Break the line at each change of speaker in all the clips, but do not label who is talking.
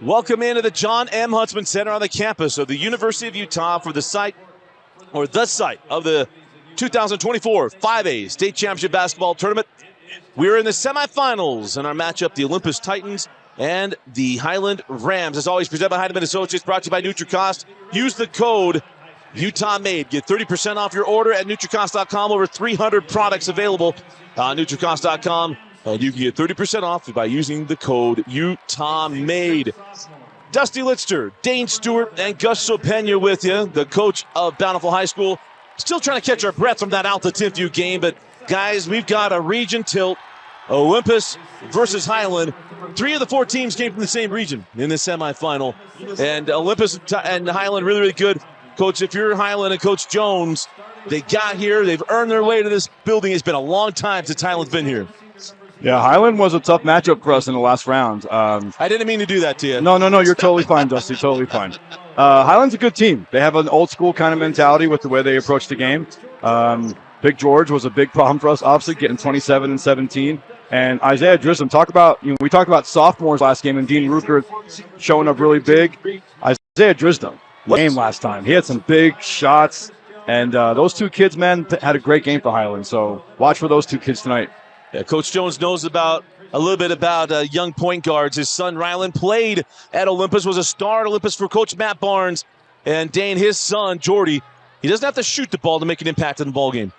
Welcome into the John M. Huntsman Center on the campus of the University of Utah for the site of the 2024 5A State Championship Basketball Tournament. We're in the semifinals in our matchup, the Olympus Titans and the Highland Rams. As always, presented by Heinemann Associates, brought to you by NutriCost. Use the code UtahMade. Get 30% off your order at NutriCost.com. Over 300 products available on NutriCost.com. And you can get 30% off by using the code UtahMade. Dusty Litster, Dane Stewart, and Gus Sopena with you, the coach of Bountiful High School. Still trying to catch our breath from that Alta Timpview game, but guys, we've got a region tilt. Olympus versus Highland. 3 of the 4 teams came from the same region in the semifinal. And Olympus and Highland really, really good. Coach, if you're Highland and Coach Jones, they got here. They've earned their way to this building. It's been a long time since Highland's been here.
Yeah, Highland was a tough matchup for us in the last round.
I didn't mean to do that to you.
No, you're totally fine, Dusty, totally fine. Highland's a good team. They have an old-school kind of mentality with the way they approach the game. Big George was a big problem for us, obviously, getting 27 and 17. And Isaiah Drisdom, we talked about sophomores last game, and Dean Rucker showing up really big. Isaiah Drisdom, game last time. He had some big shots, and those 2 kids, man, had a great game for Highland. So watch for those 2 kids tonight.
Yeah, Coach Jones knows a little bit about young point guards. His son Ryland played at Olympus, was a star at Olympus for Coach Matt Barnes. And Dane, his son, Jordy, he doesn't have to shoot the ball to make an impact in the ball game.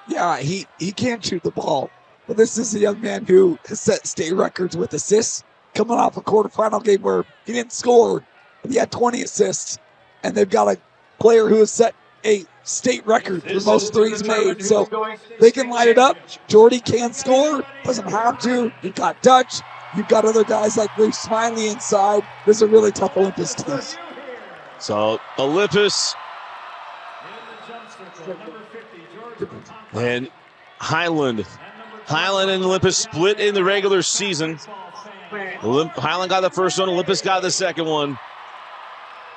Yeah, he can't shoot the ball. But this is a young man who has set state records with assists, coming off a quarterfinal game where he didn't score, but he had 20 assists. And they've got a player who has set a state record for most threes made. So they can light it up. Jordy can score, doesn't have to. You've got Dutch. You've got other guys like Reece Smiley inside. This is a really tough Olympus team.
So Olympus and Highland and Olympus split in the regular season. Highland got the first one. Olympus got the second one.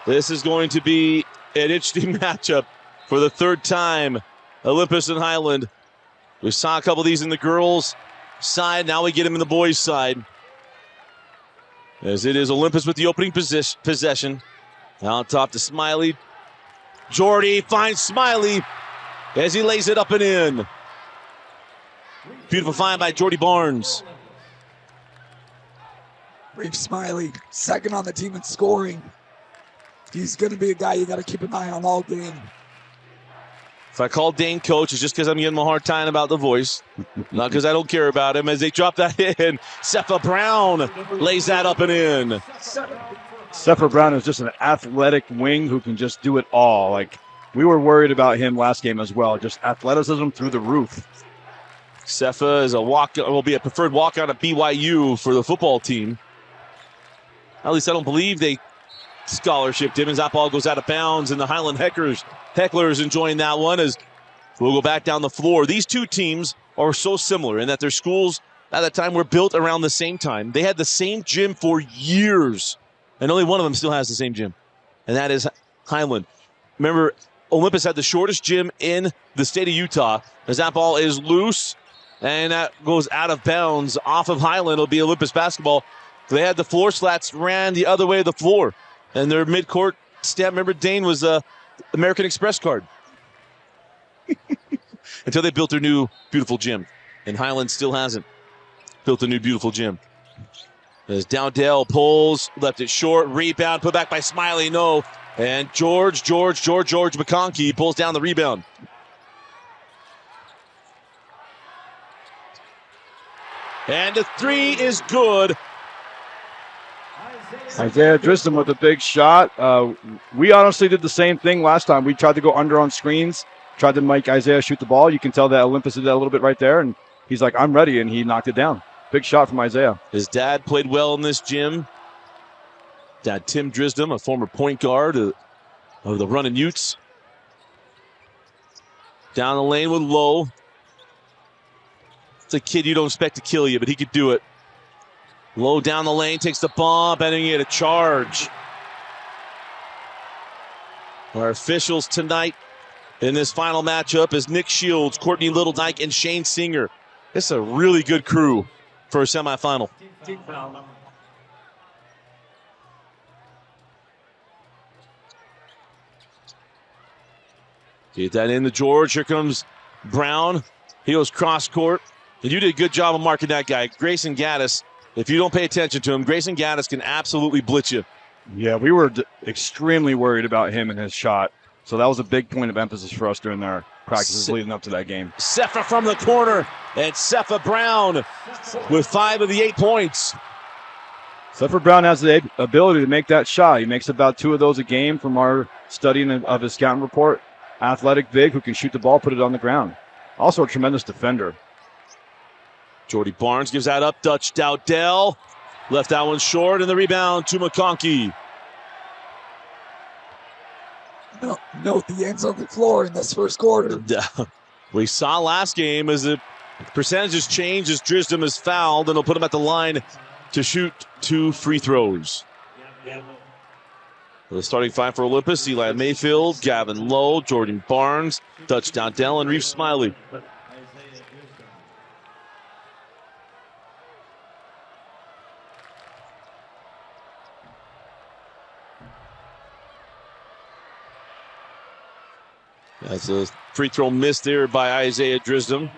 This is going to be an interesting matchup for the 3rd time. Olympus and Highland. We saw a couple of these in the girls' side. Now we get them in the boys' side. As it is Olympus with the opening possession. Now on top to Smiley. Jordy finds Smiley as he lays it up and in. Beautiful find by Jordy Barnes.
Reece Smiley, second on the team in scoring. He's going to be a guy you got to keep an eye on all game.
If I call Dane coach, it's just because I'm giving him a hard time about the voice. Not because I don't care about him. As they drop that in, Sepha Brown lays that up and in.
Sepha Brown is just an athletic wing who can just do it all. Like, we were worried about him last game as well. Just athleticism through the roof.
Sepha is will be a preferred walk-on at BYU for the football team. At least I don't believe they scholarshiped him, as that ball goes out of bounds, and the Highland Hecklers enjoying that one as we'll go back down the floor. These 2 teams are so similar in that their schools at that time were built around the same time. They had the same gym for years, and only one of them still has the same gym, and that is Highland. Remember, Olympus had the shortest gym in the state of Utah, as that ball is loose, and that goes out of bounds off of Highland. It'll be Olympus basketball. They had the floor slats ran the other way of the floor. And their midcourt stamp, remember, Dane, was a American Express card. Until they built their new beautiful gym. And Highland still hasn't built a new beautiful gym. As Dowdell pulls, left it short, rebound, put back by Smiley, no. And George McConkey pulls down the rebound. And the 3 is good.
Isaiah Drisdom with a big shot. We honestly did the same thing last time. We tried to go under on screens, tried to make Isaiah shoot the ball. You can tell that Olympus did that a little bit right there, and he's like, I'm ready, and he knocked it down. Big shot from Isaiah.
His dad played well in this gym. Dad Tim Drisdom, a former point guard of the Runnin' Utes. Down the lane with Lowe. It's a kid you don't expect to kill you, but he could do it. Low down the lane, takes the bump, and he had a charge. Our officials tonight in this final matchup is Nick Shields, Courtney Littledike, and Shane Singer. This is a really good crew for a semifinal. Get that into George. Here comes Brown. He goes cross court. And you did a good job of marking that guy. Grayson Gaddis, if you don't pay attention to him, Grayson Gaddis can absolutely blitz you.
Yeah, we were extremely worried about him and his shot. So that was a big point of emphasis for us during our practices leading up to that game.
Sefa from the corner. And Sefa Brown with 5 of the 8 points.
Sefa Brown has the ability to make that shot. He makes about 2 of those a game from our studying of his scouting report. Athletic big who can shoot the ball, put it on the ground. Also a tremendous defender.
Jordy Barnes gives that up. Dutch Dowdell left that one short, and the rebound to McConkey.
Note the ends on the floor in this first quarter.
We saw last game as the percentages change as Drisdom is fouled, and they'll put him at the line to shoot 2 free throws. The starting 5 for Olympus: Eli Mayfield, Gavin Lowe, Jordan Barnes, Dutch Dowdell, and Reef Smiley. That's a free throw missed there by Isaiah Drisdom.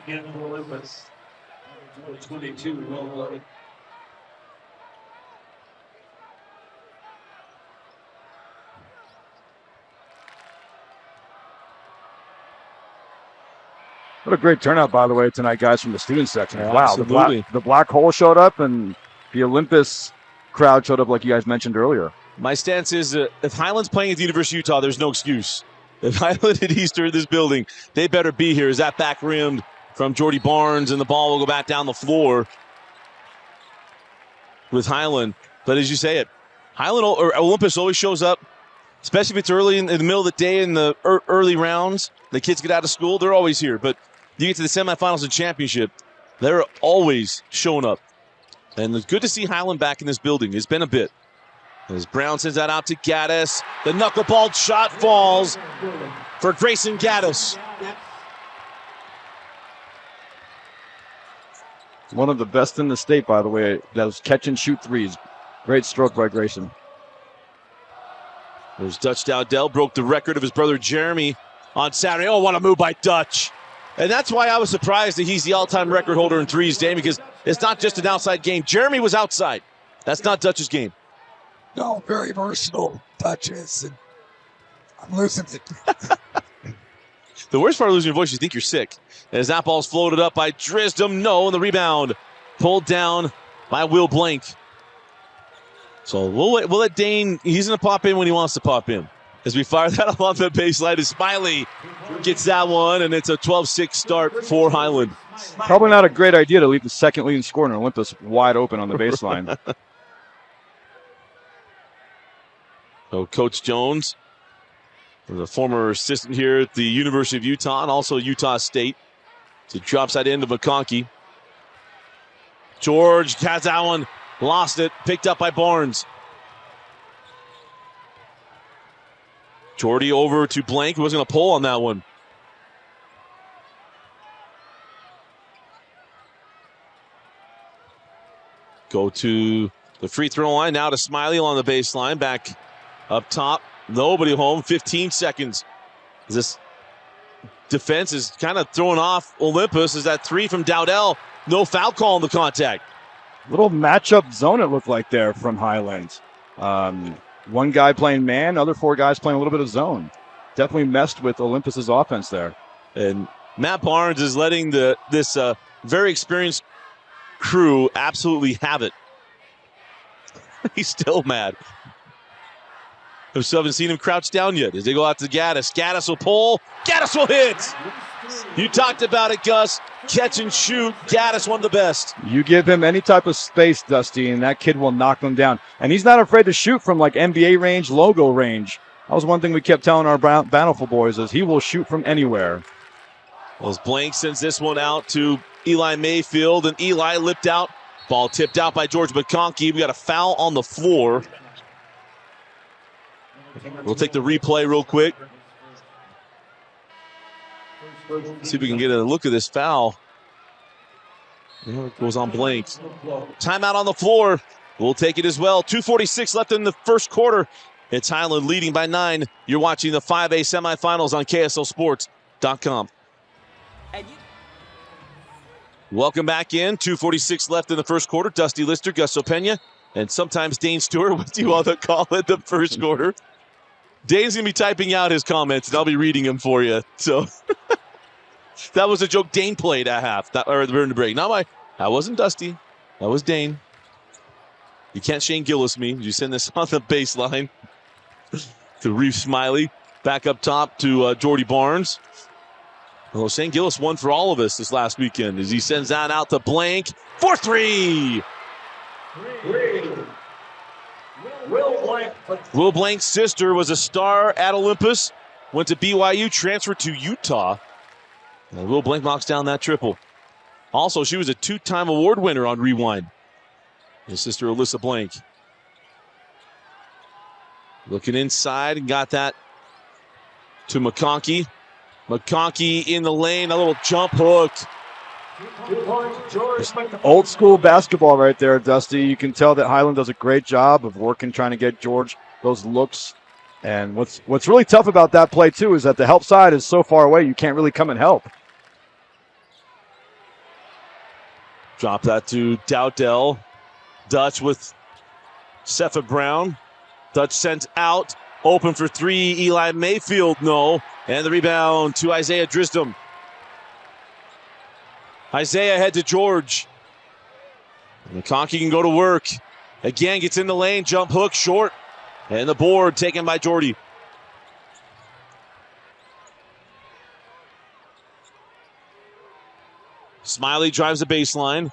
What a great turnout, by the way, tonight, guys, from the student section.
Yeah,
wow,
absolutely.
the black hole showed up, and the Olympus crowd showed up, like you guys mentioned earlier.
My stance is if Highland's playing at the University of Utah, there's no excuse. If Highland and East are in this building, they better be here. Is that back rimmed from Jordy Barnes, and the ball will go back down the floor with Highland. But as you say it, Highland or Olympus always shows up, especially if it's early in the middle of the day in the early rounds. The kids get out of school, they're always here. But you get to the semifinals and championship, they're always showing up. And it's good to see Highland back in this building. It's been a bit. As Brown sends that out to Gaddis. The knuckleball shot falls for Grayson Gaddis.
One of the best in the state, by the way. That was catch and shoot threes. Great stroke by Grayson.
There's Dutch Dowdell, broke the record of his brother Jeremy on Saturday. Oh, what a move by Dutch. And that's why I was surprised that he's the all-time record holder in threes, Dave, because it's not just an outside game. Jeremy was outside. That's not Dutch's game.
No, very versatile touches. And I'm losing it.
The worst part of losing your voice, you think you're sick. As that ball's floated up by Drisdom. No, and the rebound pulled down by Will Blank. So we'll let Dane, he's going to pop in when he wants to pop in. As we fire that along the baseline, as Smiley gets that one, and it's a 12-6 start for Highland.
Probably not a great idea to leave the second leading scorer in Olympus wide open on the baseline.
So Coach Jones, the former assistant here at the University of Utah and also Utah State. So he drops that into McConkey. George has that one, lost it, picked up by Barnes. Jordy over to Blank, who was going to pull on that one. Go to the free throw line, now to Smiley along the baseline, back up top. Nobody home, 15 seconds. This defense is kind of throwing off Olympus. Is that 3 from Dowdell? No foul call on the contact.
Little matchup zone it looked like there from Highland. One guy playing man, other 4 guys playing a little bit of zone. Definitely messed with Olympus's offense there.
And Matt Barnes is letting this very experienced crew absolutely have it. He's still mad. I still haven't seen him crouch down yet as they go out to Gaddis. Gaddis will pull. Gaddis will hit. You talked about it, Gus. Catch and shoot. Gaddis, one of the best.
You give him any type of space, Dusty, and that kid will knock them down. And he's not afraid to shoot from like NBA range, logo range. That was one thing we kept telling our Bountiful boys is he will shoot from anywhere.
Well, as Blank sends this one out to Eli Mayfield, and Eli lipped out. Ball tipped out by George McConkey. We got a foul on the floor. We'll take the replay real quick. See if we can get a look at this foul. Yeah, it goes on Blank. Timeout on the floor. We'll take it as well. 2:46 left in the first quarter. It's Highland leading by 9. You're watching the 5A semifinals on KSLSports.com. Welcome back in. 2:46 left in the first quarter. Dusty Lister, Gusto Pena, and sometimes Dane Stewart with you on the call in the first quarter. Dane's going to be typing out his comments, and I'll be reading them for you. So that was a joke Dane played at half, or during the break. That wasn't Dusty. That was Dane. You can't Shane Gillis me. You send this on the baseline to Reeve Smiley. Back up top to Jordy Barnes. Well, Shane Gillis won for all of us this last weekend as he sends that out to Blank for 3. Will Blank's sister was a star at Olympus, went to BYU, transferred to Utah. And Will Blank knocks down that triple. Also, she was a 2-time award winner on Rewind. His sister, Alyssa Blank. Looking inside and got that to McConkey. McConkey in the lane, a little jump hook.
Old school basketball right there, Dusty. You can tell that Highland does a great job of working, trying to get George those looks. And what's really tough about that play, too, is that the help side is so far away, you can't really come and help.
Drop that to Dowdell. Dutch with Cepha Brown. Dutch sent out. Open for 3. Eli Mayfield, no. And the rebound to Isaiah Drisdom. Isaiah head to George. McConkey can go to work. Again, gets in the lane. Jump hook, short. And the board taken by Jordy. Smiley drives the baseline.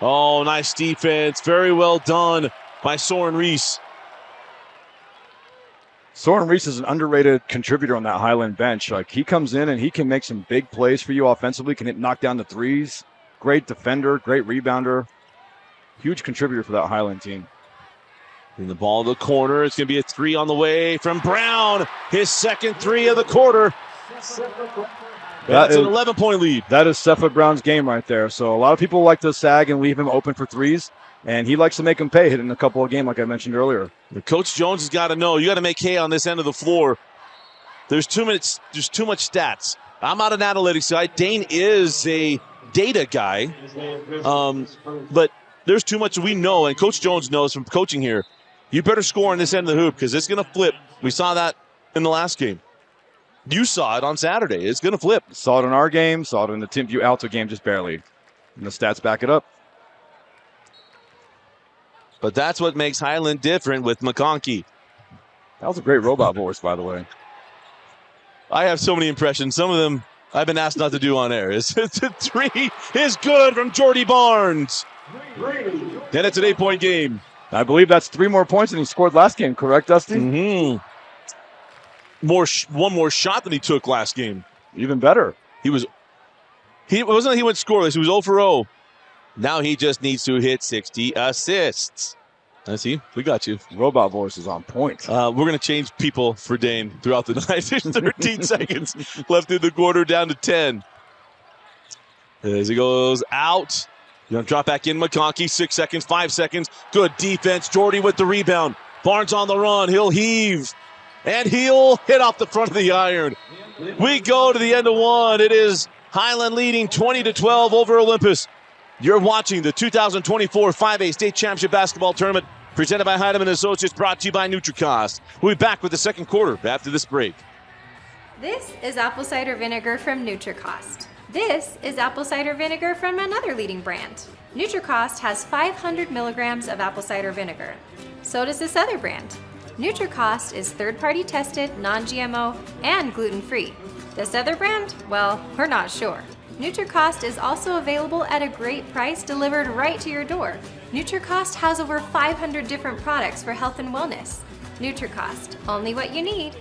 Oh, nice defense. Very well done by Soren Reese.
Soren Reese is an underrated contributor on that Highland bench. Like, he comes in and he can make some big plays for you offensively, can knock down the threes. Great defender, great rebounder. Huge contributor for that Highland team.
In the ball to the corner. It's going to be a 3 on the way from Brown. His second 3 of the quarter. That's an 11-point lead.
That is Cepha Brown's game right there. So a lot of people like to sag and leave him open for threes, and he likes to make them pay, hitting a couple of games like I mentioned earlier.
Coach Jones has got to know, you got to make hay on this end of the floor. There's too much stats. I'm not an analytics guy. Dane is a data guy. But there's too much we know, and Coach Jones knows from coaching here. You better score on this end of the hoop because it's going to flip. We saw that in the last game. You saw it on Saturday. It's going to flip.
Saw it in our game. Saw it in the Timpview Alto game just barely. And the stats back it up.
But that's what makes Highland different with McConkey.
That was a great robot voice, by the way.
I have so many impressions. Some of them I've been asked not to do on air. It's a 3 is good from Jordy Barnes. And it's an 8-point game.
I believe that's 3 more points than he scored last game, correct, Dusty?
Mm-hmm. One more shot than he took last game.
Even better.
He went scoreless. He was 0 for 0. Now he just needs to hit 60 assists. See, we got you.
Robot voice is on point.
We're going to change people for Dane throughout the night. There's 13 seconds left in the quarter, down to 10. As he goes out. You're going to drop back in McConkey. 6 seconds, 5 seconds. Good defense. Jordy with the rebound. Barnes on the run. He'll heave. And he'll hit off the front of the iron. We go to the end of one. It is Highland leading 20-12 over Olympus. You're watching the 2024 5A State Championship Basketball Tournament presented by Heidemann Associates, brought to you by NutriCost. We'll be back with the second quarter after this break.
This is apple cider vinegar from NutriCost. This is apple cider vinegar from another leading brand. NutriCost has 500 milligrams of apple cider vinegar. So does this other brand. NutriCost is third-party tested, non-GMO, and gluten-free. This other brand? Well, we're not sure. NutriCost is also available at a great price delivered right to your door. NutriCost has over 500 different products for health and wellness. NutriCost, only what you need.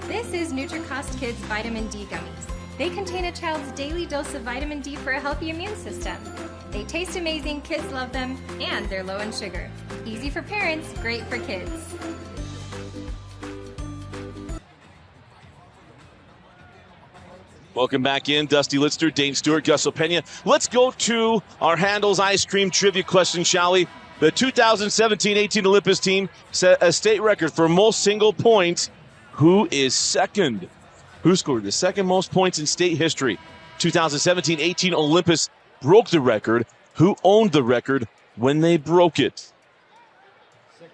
This is NutriCost Kids Vitamin D Gummies. They contain a child's daily dose of vitamin D for a healthy immune system. They taste amazing, kids love them, and they're low in sugar. Easy for parents, great for kids.
Welcome back in. Dusty Litster, Dane Stewart, Gus Opena. Let's go to our Handles Ice Cream trivia question, shall we? The 2017-18 Olympus team set a state record for most single points. Who is second? Who scored the second most points in state history? 2017-18 Olympus broke the record. Who owned the record when they broke it?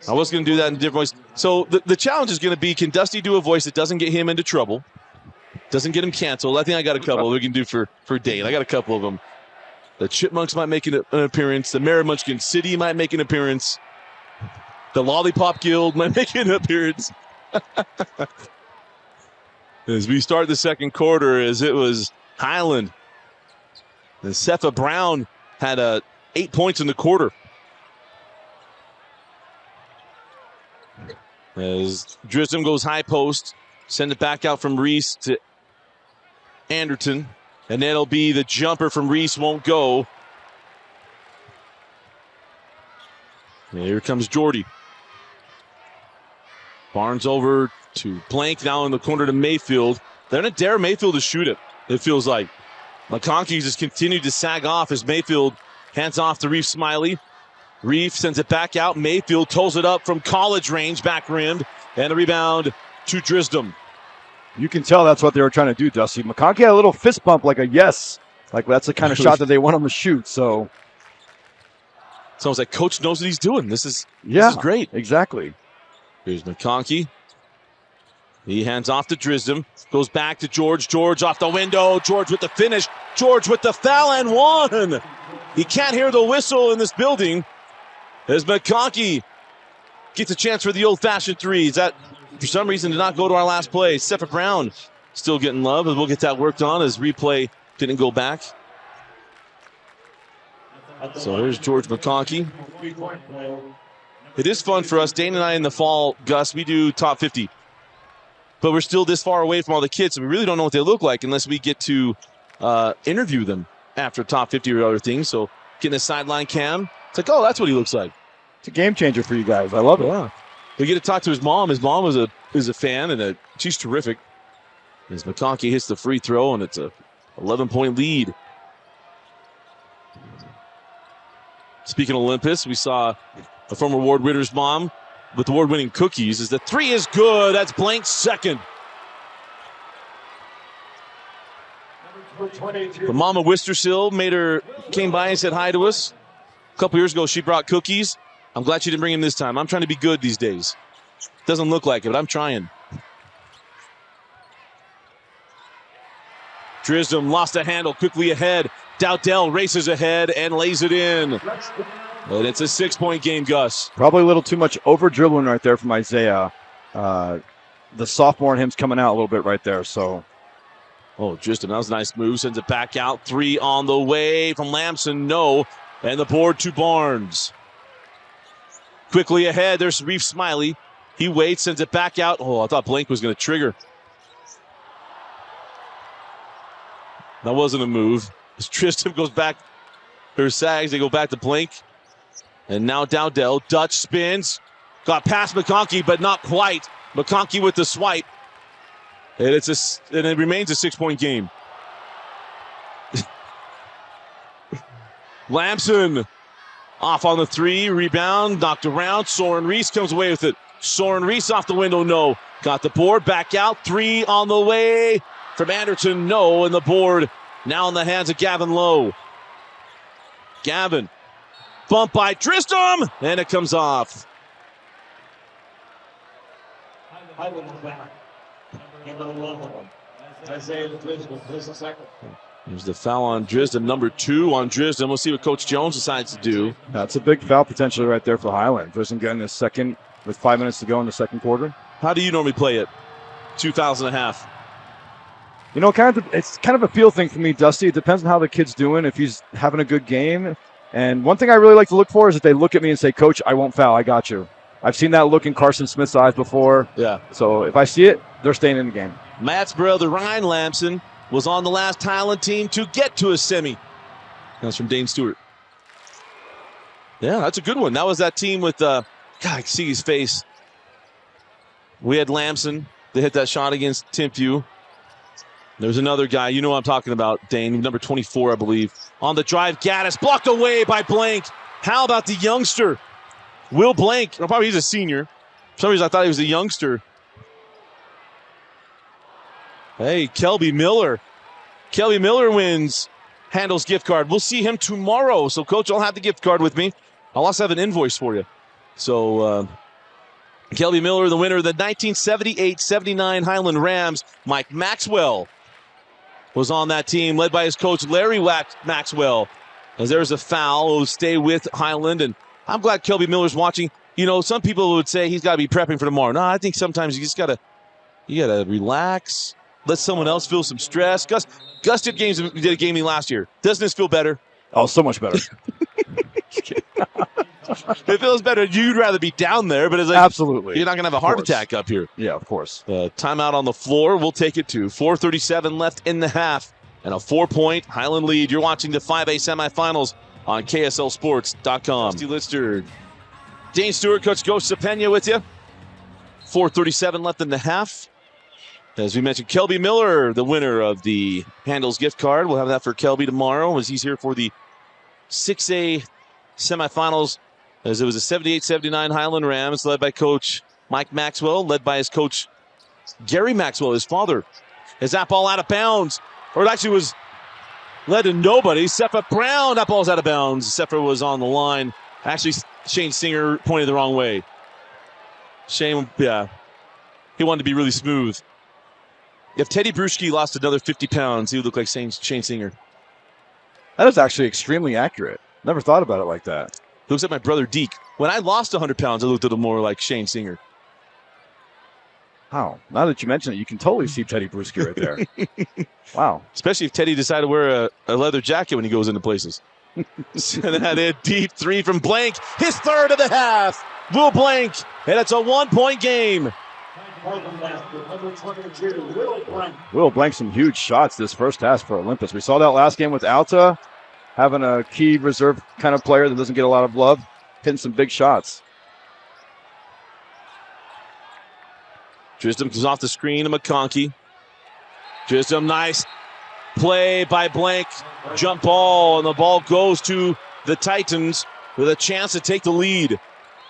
I was going to do that in a different voice. So the challenge is going to be, can Dusty do a voice that doesn't get him into trouble? Doesn't get him canceled. I think I got a couple we can do for Dane. I got a couple of them. The Chipmunks might make an appearance. The Merrimunchkin City might make an appearance. The Lollipop Guild might make an appearance. As we start the second quarter, as it was Highland. And Sepha Brown had 8 points in the quarter. As Drisdom goes high post, send it back out from Reese to Anderton. And then it'll be the jumper from Reese won't go. And here comes Jordy. Barnes over to Blank, now in the corner to Mayfield. They're going to dare Mayfield to shoot it, it feels like. McConkey just continued to sag off as Mayfield hands off to Reef Smiley. Reef sends it back out. Mayfield toes it up from college range, back rimmed. And a rebound to Drisdom.
You can tell that's what they were trying to do, Dusty. McConkey had a little fist bump, like a yes. Like that's the kind of shot that they want him to shoot. So
it's almost like coach knows what he's doing. This is great.
Exactly.
Here's McConkey. He hands off to Drisdom. Goes back to George. George off the window. George with the finish. George with the foul and one. He can't hear the whistle in this building as McConkey gets a chance for the old-fashioned threes. That, for some reason, did not go to our last play. Sepha Brown still getting love, and we'll get that worked on as replay didn't go back. So here's George McConkey. It is fun for us. Dane and I in the fall, Gus, we do top 50. But we're still this far away from all the kids, so we really don't know what they look like unless we get to interview them after top 50 or other things. So getting a sideline cam, it's like, oh, that's what he looks like.
It's a game changer for you guys. I love it.
Yeah. We get to talk to his mom. His mom is a fan, and she's terrific. As McConkey hits the free throw, and it's a 11-point lead. Speaking of Olympus, we saw a former Ward Ritter's mom with award-winning cookies. As the three is good. That's Blank's second. But Mama Wistersill came by and said hi to us. A couple years ago, she brought cookies. I'm glad she didn't bring him this time. I'm trying to be good these days. Doesn't look like it, but I'm trying. Drisdom lost a handle, quickly ahead. Dowdell races ahead and lays it in. And it's a 6-point game, Gus.
Probably a little too much over-dribbling right there from Isaiah. The sophomore in him's coming out a little bit right there, so.
Oh, Drisdom, that was a nice move. Sends it back out. Three on the way from Lamson, no. And the board to Barnes. Quickly ahead, there's Reef Smiley. He waits, sends it back out. Oh, I thought Blank was going to trigger. That wasn't a move. As Tristan goes back, or sags, they go back to Blank. And now Dowdell, Dutch spins. Got past McConkey, but not quite. McConkey with the swipe. And it remains a 6-point game. Lamson off on the three, rebound, knocked around. Soren Reese comes away with it. Soren Reese off the window, no. Got the board, back out, three on the way from Anderton, no. And the board now in the hands of Gavin Lowe. Gavin, bump by Drisdom, and it comes off. There's the foul on Drisdom, number 2 on Drisdom. We'll see what Coach Jones decides to do.
That's a big foul potentially right there for Highland. Drisdom getting his second with 5 minutes to go in the second quarter.
How do you normally play it? 2 fouls and a half.
You know, it's kind of a feel thing for me, Dusty. It depends on how the kid's doing, if he's having a good game. And one thing I really like to look for is if they look at me and say, Coach, I won't foul, I got you. I've seen that look in Carson Smith's eyes before.
Yeah.
So if I see it, they're staying in the game.
Matt's brother, Ryan Lamson, was on the last Highland team to get to a semi. That's from Dane Stewart. Yeah, that's a good one. That was that team with, God, I can see his face. We had Lamson. They hit that shot against Timpview. There's another guy. You know what I'm talking about, Dane. Number 24, I believe. On the drive, Gaddis blocked away by Blank. How about the youngster? Will Blank. Well, probably he's a senior. For some reason, I thought he was a youngster. Hey, Kelby Miller. Kelby Miller wins Handel's gift card. We'll see him tomorrow. So, Coach, I'll have the gift card with me. I'll also have an invoice for you. So, Kelby Miller, the winner of the 1978-79 Highland Rams. Mike Maxwell was on that team, led by his coach, Larry Maxwell. As there's a foul, will stay with Highland. And I'm glad Kelby Miller's watching. You know, some people would say he's got to be prepping for tomorrow. No, I think sometimes you just got to relax, let someone else feel some stress. Gus did a game last year. Doesn't this feel better?
Oh, so much better.
It feels better. You'd rather be down there, but it's like,
absolutely,
you're not going to have a heart attack up here.
Yeah, of course.
Timeout on the floor. We'll take it to 4:37 left in the half and a 4-point Highland lead. You're watching the 5A semifinals on KSLSports.com. Steve Lister, Dane Stewart, Coach Ghost Cepena with you. 4:37 left in the half. As we mentioned, Kelby Miller, the winner of the Handles gift card. We'll have that for Kelby tomorrow as he's here for the 6A semifinals, as it was a 78-79 Highland Rams led by Coach Mike Maxwell, led by his coach Gary Maxwell, his father. Is that ball out of bounds? Or it actually was led to nobody. Sepha Brown, that ball's out of bounds. Sepha was on the line. Actually, Shane Singer pointed the wrong way. Shane, yeah, he wanted to be really smooth. If Teddy Bruschi lost another 50 pounds, he would look like Shane Singer.
That is actually extremely accurate. Never thought about it like that.
Looks like my brother Deke. When I lost 100 pounds, I looked at him more like Shane Singer.
Wow. Now that you mention it, you can totally see Teddy Bruschi right there. Wow.
Especially if Teddy decided to wear a leather jacket when he goes into places. And then a deep three from Blank. His third of the half. Will Blank. And it's a 1-point game.
Will Blank some huge shots this first half for Olympus. We saw that last game with Alta, having a key reserve kind of player that doesn't get a lot of love, hitting some big shots.
Drisdom comes off the screen to McConkey. Drisdom, nice play by Blank. Jump ball, and the ball goes to the Titans with a chance to take the lead.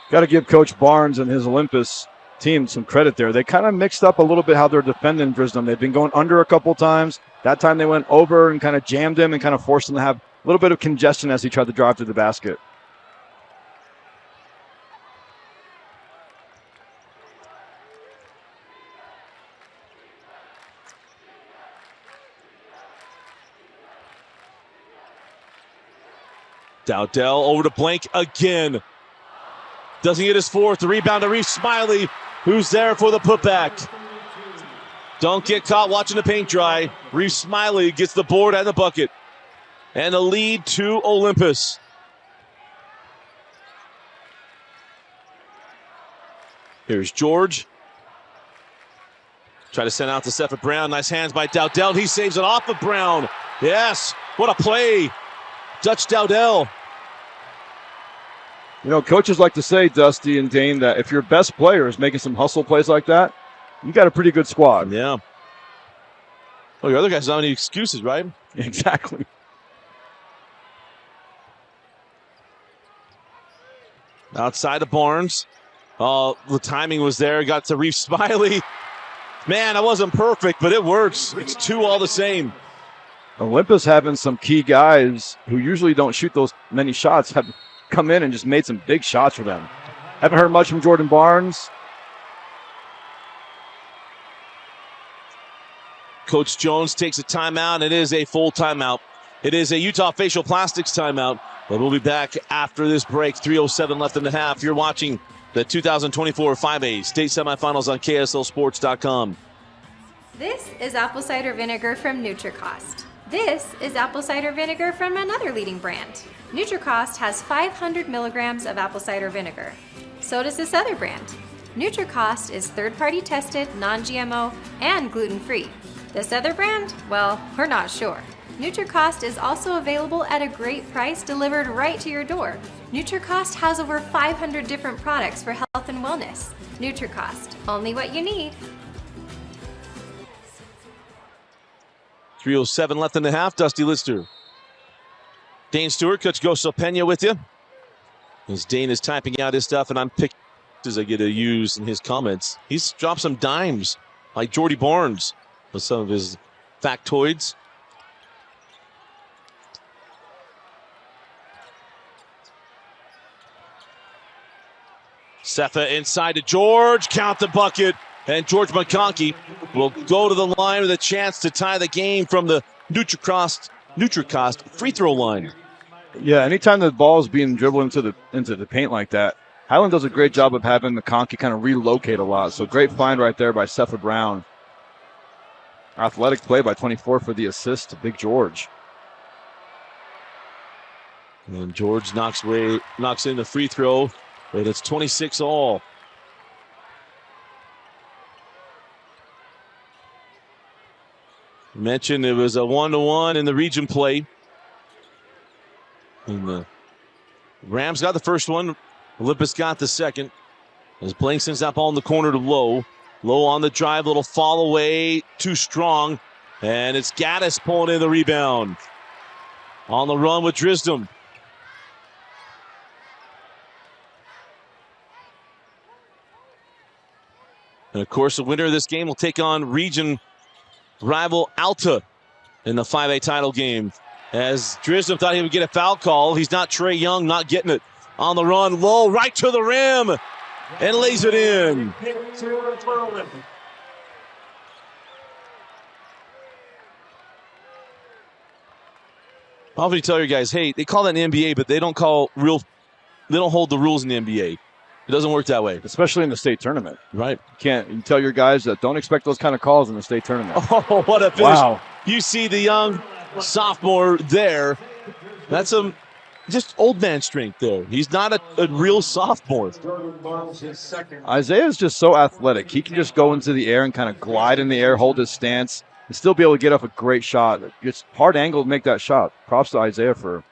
Got to give Coach Barnes and his Olympus team some credit there. They kind of mixed up a little bit how they're defending Drisdom. They've been going under a couple times. That time they went over and kind of jammed him and kind of forced him to have a little bit of congestion as he tried to drive to the basket.
Dowdell over to Blank again. Doesn't get his fourth. The rebound to Reese Smiley, who's there for the putback. Don't get caught watching the paint dry. Reese Smiley gets the board and the bucket. And the lead to Olympus. Here's George. Try to send out to Sepha Brown. Nice hands by Dowdell. He saves it off of Brown. Yes, what a play. Dutch Dowdell.
You know, coaches like to say, Dusty and Dane, that if your best player is making some hustle plays like that, you got a pretty good squad.
Yeah. Well, your other guys don't have any excuses, right?
Exactly.
Outside of Barnes. Oh, the timing was there. Got to Reef Smiley. Man, that wasn't perfect, but it works. It's two all the same.
Olympus having some key guys who usually don't shoot those many shots have come in and just made some big shots for them. Haven't heard much from Jordan Barnes.
Coach Jones takes a timeout. It is a full timeout. It is a Utah Facial Plastics timeout. But we'll be back after this break. 3:07 left in the half. You're watching the 2024 5A state semifinals on KSLSports.com.
This is apple cider vinegar from NutriCost. This is apple cider vinegar from another leading brand. NutriCost has 500 milligrams of apple cider vinegar. So does this other brand. NutriCost is third-party tested, non-GMO, and gluten-free. This other brand? Well, we're not sure. NutriCost is also available at a great price delivered right to your door. NutriCost has over 500 different products for health and wellness. NutriCost, only what you need.
3:07 left in the half. Dusty Lister. Dane Stewart, Coach Goso Pena with you. As Dane is typing out his stuff, and I'm picking as I get to use in his comments. He's dropped some dimes, like Jordy Barnes, with some of his factoids. Sefa inside to George, count the bucket, and George McConkey will go to the line with a chance to tie the game from the NutriCost free throw line.
Yeah, anytime the ball is being dribbled into the paint like that, Highland does a great job of having McConkey kind of relocate a lot. So great find right there by Sefa Brown. Athletic play by 24 for the assist to Big George.
And George knocks in the free throw, and it's 26 all. Mentioned it was a 1-1 in the region play. And the Rams got the first one. Olympus got the second. As Blank sends that ball in the corner to Lowe. Lowe on the drive, little fall away, too strong. And it's Gaddis pulling in the rebound. On the run with Drisdom. And of course, the winner of this game will take on region rival Alta in the 5A title game. As Drisdom thought he would get a foul call. He's not Trey Young, not getting it. On the run, Lowe right to the rim and lays it in. I'll often tell you guys, hey, they call that in the NBA, but they don't hold the rules in the NBA. It doesn't work that way.
Especially in the state tournament.
Right.
You tell your guys that don't expect those kind of calls in the state tournament.
Oh, what a finish.
Wow.
You see the young sophomore there. That's just old man strength there. He's not a real sophomore.
Isaiah's just so athletic. He can just go into the air and kind of glide in the air, hold his stance, and still be able to get off a great shot. It's hard angle to make that shot. Props to Isaiah for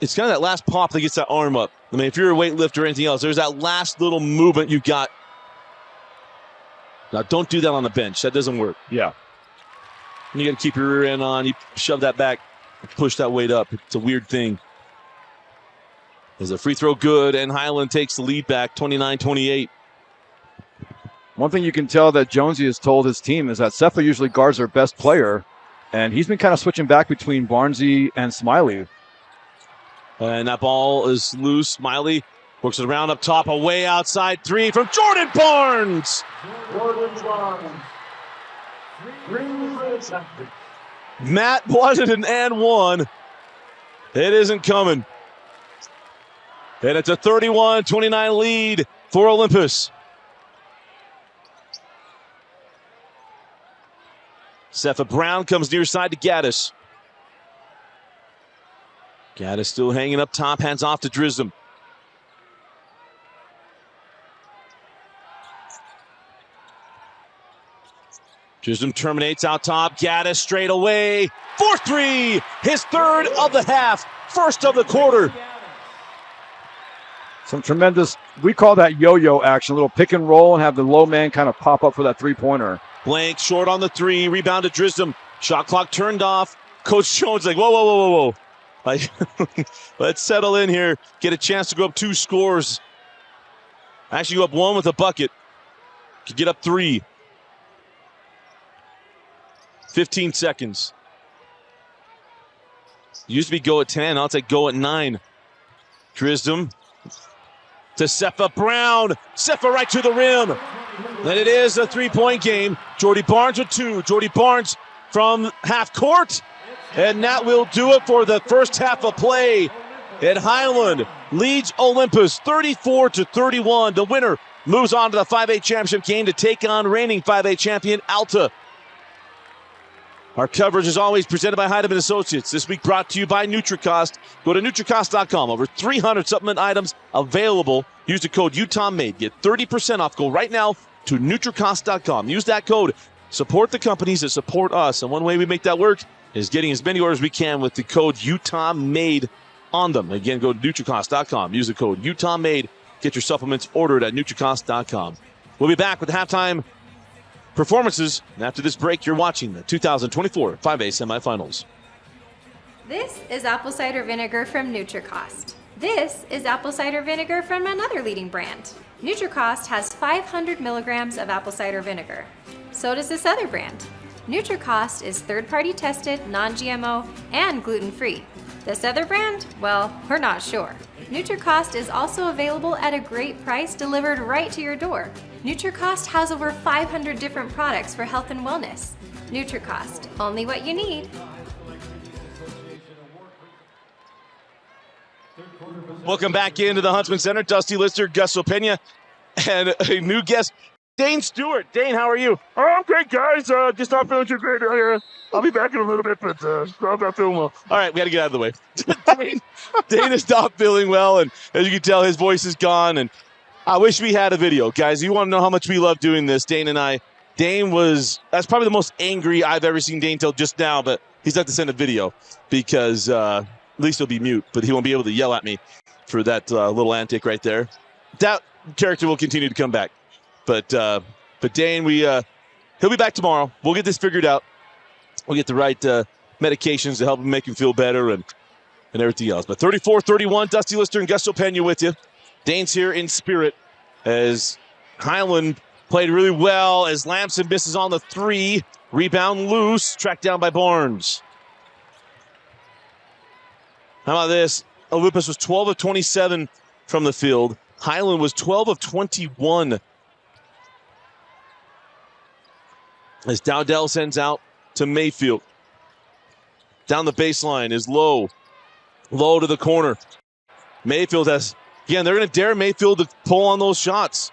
it's kind of that last pop that gets that arm up. I mean, if you're a weightlifter or anything else, there's that last little movement you got. Now, don't do that on the bench. That doesn't work.
Yeah.
You got to keep your rear end on. You shove that back, push that weight up. It's a weird thing. There's a free throw good, and Highland takes the lead back, 29-28.
One thing you can tell that Jonesy has told his team is that Sefa usually guards their best player, and he's been kind of switching back between Barnesy and Smiley.
And that ball is loose. Smiley works it around up top, away outside three from Jordan Barnes. Matt wanted an and one. It isn't coming. And it's a 31-29 lead for Olympus. Sefa Brown comes near side to Gaddis. Gaddis still hanging up top, hands off to Drisdom. Drisdom terminates out top. Gaddis straight away. 4-3. His third of the half. First of the quarter.
Some tremendous, we call that yo-yo action. A little pick and roll and have the low man kind of pop up for that three-pointer.
Blank short on the three. Rebound to Drisdom. Shot clock turned off. Coach Jones like, whoa. Like, let's settle in here. Get a chance to go up 2 scores. Actually go up 1 with a bucket. Could get up 3. 15 seconds. Used to be go at 10. I'll take go at 9. Drisdom to Sefa Brown. Sefa right to the rim. And it is a 3-point game. Jordy Barnes with 2. Jordy Barnes from half court. And that will do it for the first half of play. And Highland leads Olympus 34-31. The winner moves on to the 5A championship game to take on reigning 5A champion Alta. Our coverage is always presented by Heidemann Associates. This week brought to you by NutriCost. Go to NutriCost.com. Over 300 supplement items available. Use the code UTAHMADE. Get 30% off. Go right now to NutriCost.com. Use that code. Support the companies that support us. And one way we make that work is getting as many orders as we can with the code UTAHMADE on them. Again, go to NutriCost.com. Use the code UTAHMADE. Get your supplements ordered at NutriCost.com. We'll be back with the halftime performances. And after this break, you're watching the 2024 5A semifinals.
This is apple cider vinegar from NutriCost. This is apple cider vinegar from another leading brand. NutriCost has 500 milligrams of apple cider vinegar. So does this other brand. NutriCost is third-party tested, non-GMO, and gluten-free. This other brand? Well, we're not sure. NutriCost is also available at a great price delivered right to your door. NutriCost has over 500 different products for health and wellness. NutriCost, only what you need.
Welcome back into the Huntsman Center. Dusty Lister, Gus Opena, and a new guest, Dane Stewart. Dane, how are you?
Oh, I'm great, guys. Just not feeling too great earlier. I'll be back in a little bit, but I'm not feeling well.
All right, we got to get out of the way. Dane is not feeling well, and as you can tell, his voice is gone. And I wish we had a video, guys. You want to know how much we love doing this, Dane and I. That's probably the most angry I've ever seen Dane till just now, but he's got to send a video because at least he'll be mute, but he won't be able to yell at me for that little antic right there. That character will continue to come back. But Dane, he'll be back tomorrow. We'll get this figured out. We'll get the right medications to help him make him feel better and everything else. But 34-31, Dusty Lister and Gus Opena with you. Dane's here in spirit as Highland played really well as Lamson misses on the three. Rebound loose, tracked down by Barnes. How about this? Olympus was 12 of 27 from the field. Highland was 12 of 21. As Dowdell sends out to Mayfield. Down the baseline is Low. Low to the corner. Mayfield has, again, they're going to dare Mayfield to pull on those shots.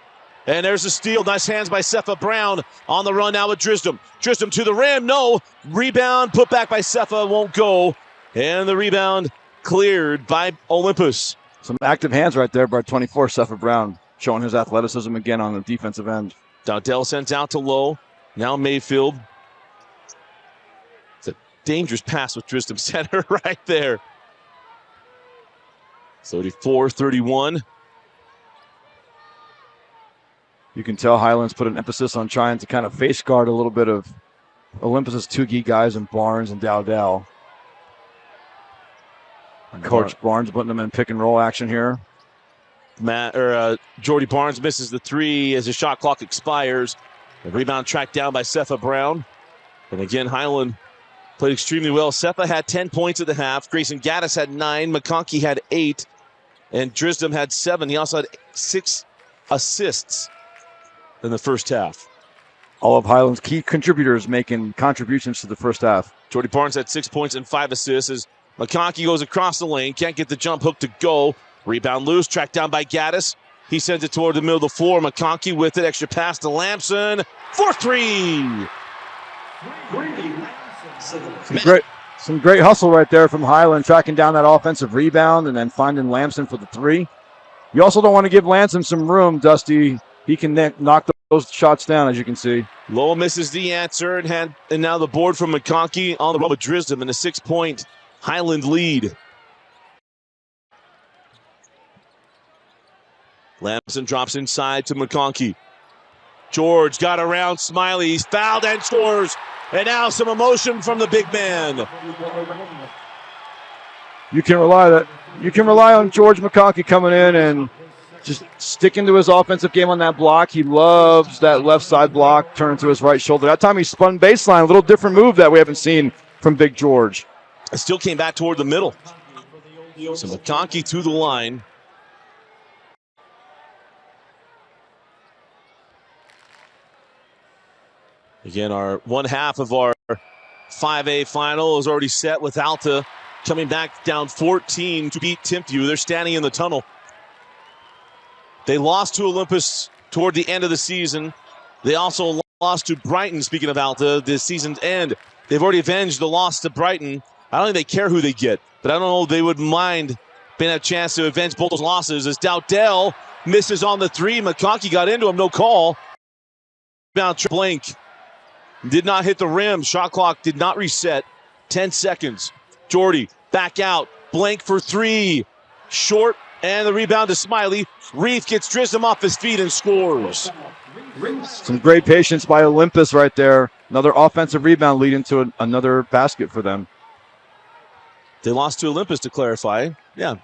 And there's a steal. Nice hands by Cepha Brown on the run now with Drisdom. Drisdom to the rim. No. Rebound put back by Cepha. Won't go. And the rebound cleared by Olympus.
Some active hands right there by 24, Cepha Brown, showing his athleticism again on the defensive end.
Dowdell sends out to Low. Now Mayfield. It's a dangerous pass with Drisdom center right there. 34-31.
You can tell Highland's put an emphasis on trying to kind of face guard a little bit of Olympus's two key guys in Barnes and Dowdell. Coach Barnes putting them in pick and roll action here.
Jordy Barnes misses the three as the shot clock expires. The rebound tracked down by Cepha Brown. And again, Highland played extremely well. Cepha had 10 points at the half. Grayson Gaddis had 9. McConkey had 8. And Drisdom had 7. He also had 6 assists in the first half.
All of Highland's key contributors making contributions to the first half.
Jordy Barnes had 6 points and 5 assists as McConkey goes across the lane. Can't get the jump hook to go. Rebound loose, tracked down by Gaddis. He sends it toward the middle of the floor. McConkey with it. Extra pass to Lamson. 4-3.
Some great hustle right there from Highland, tracking down that offensive rebound and then finding Lamson for the three. You also don't want to give Lamson some room, Dusty. He can then knock those shots down, as you can see.
Lowell misses the answer, and now the board from McConkey on the run with Drisdom in a 6-point Highland lead. Lamson drops inside to McConkey. George got around Smiley. He's fouled and scores. And now some emotion from the big man.
You can rely on George McConkey coming in and just sticking to his offensive game on that block. He loves that left side block, turning to his right shoulder. That time he spun baseline, a little different move that we haven't seen from Big George.
It still came back toward the middle. So McConkey to the line. Again, one half of our 5A final is already set with Alta coming back down 14 to beat Timpview. They're standing in the tunnel. They lost to Olympus toward the end of the season. They also lost to Brighton, speaking of Alta, this season's end. They've already avenged the loss to Brighton. I don't think they care who they get, but I don't know if they would mind being a chance to avenge both those losses as Dowdell misses on the three. McConkey got into him, no call. Rebound blank. Did not hit the rim. Shot clock did not reset. 10 seconds. Jordy back out. Blank for three. Short. And the rebound to Smiley. Reef gets Drisdom off his feet and scores.
Some great patience by Olympus right there. Another offensive rebound leading to another basket for them.
They lost to Olympus, to clarify. Yeah.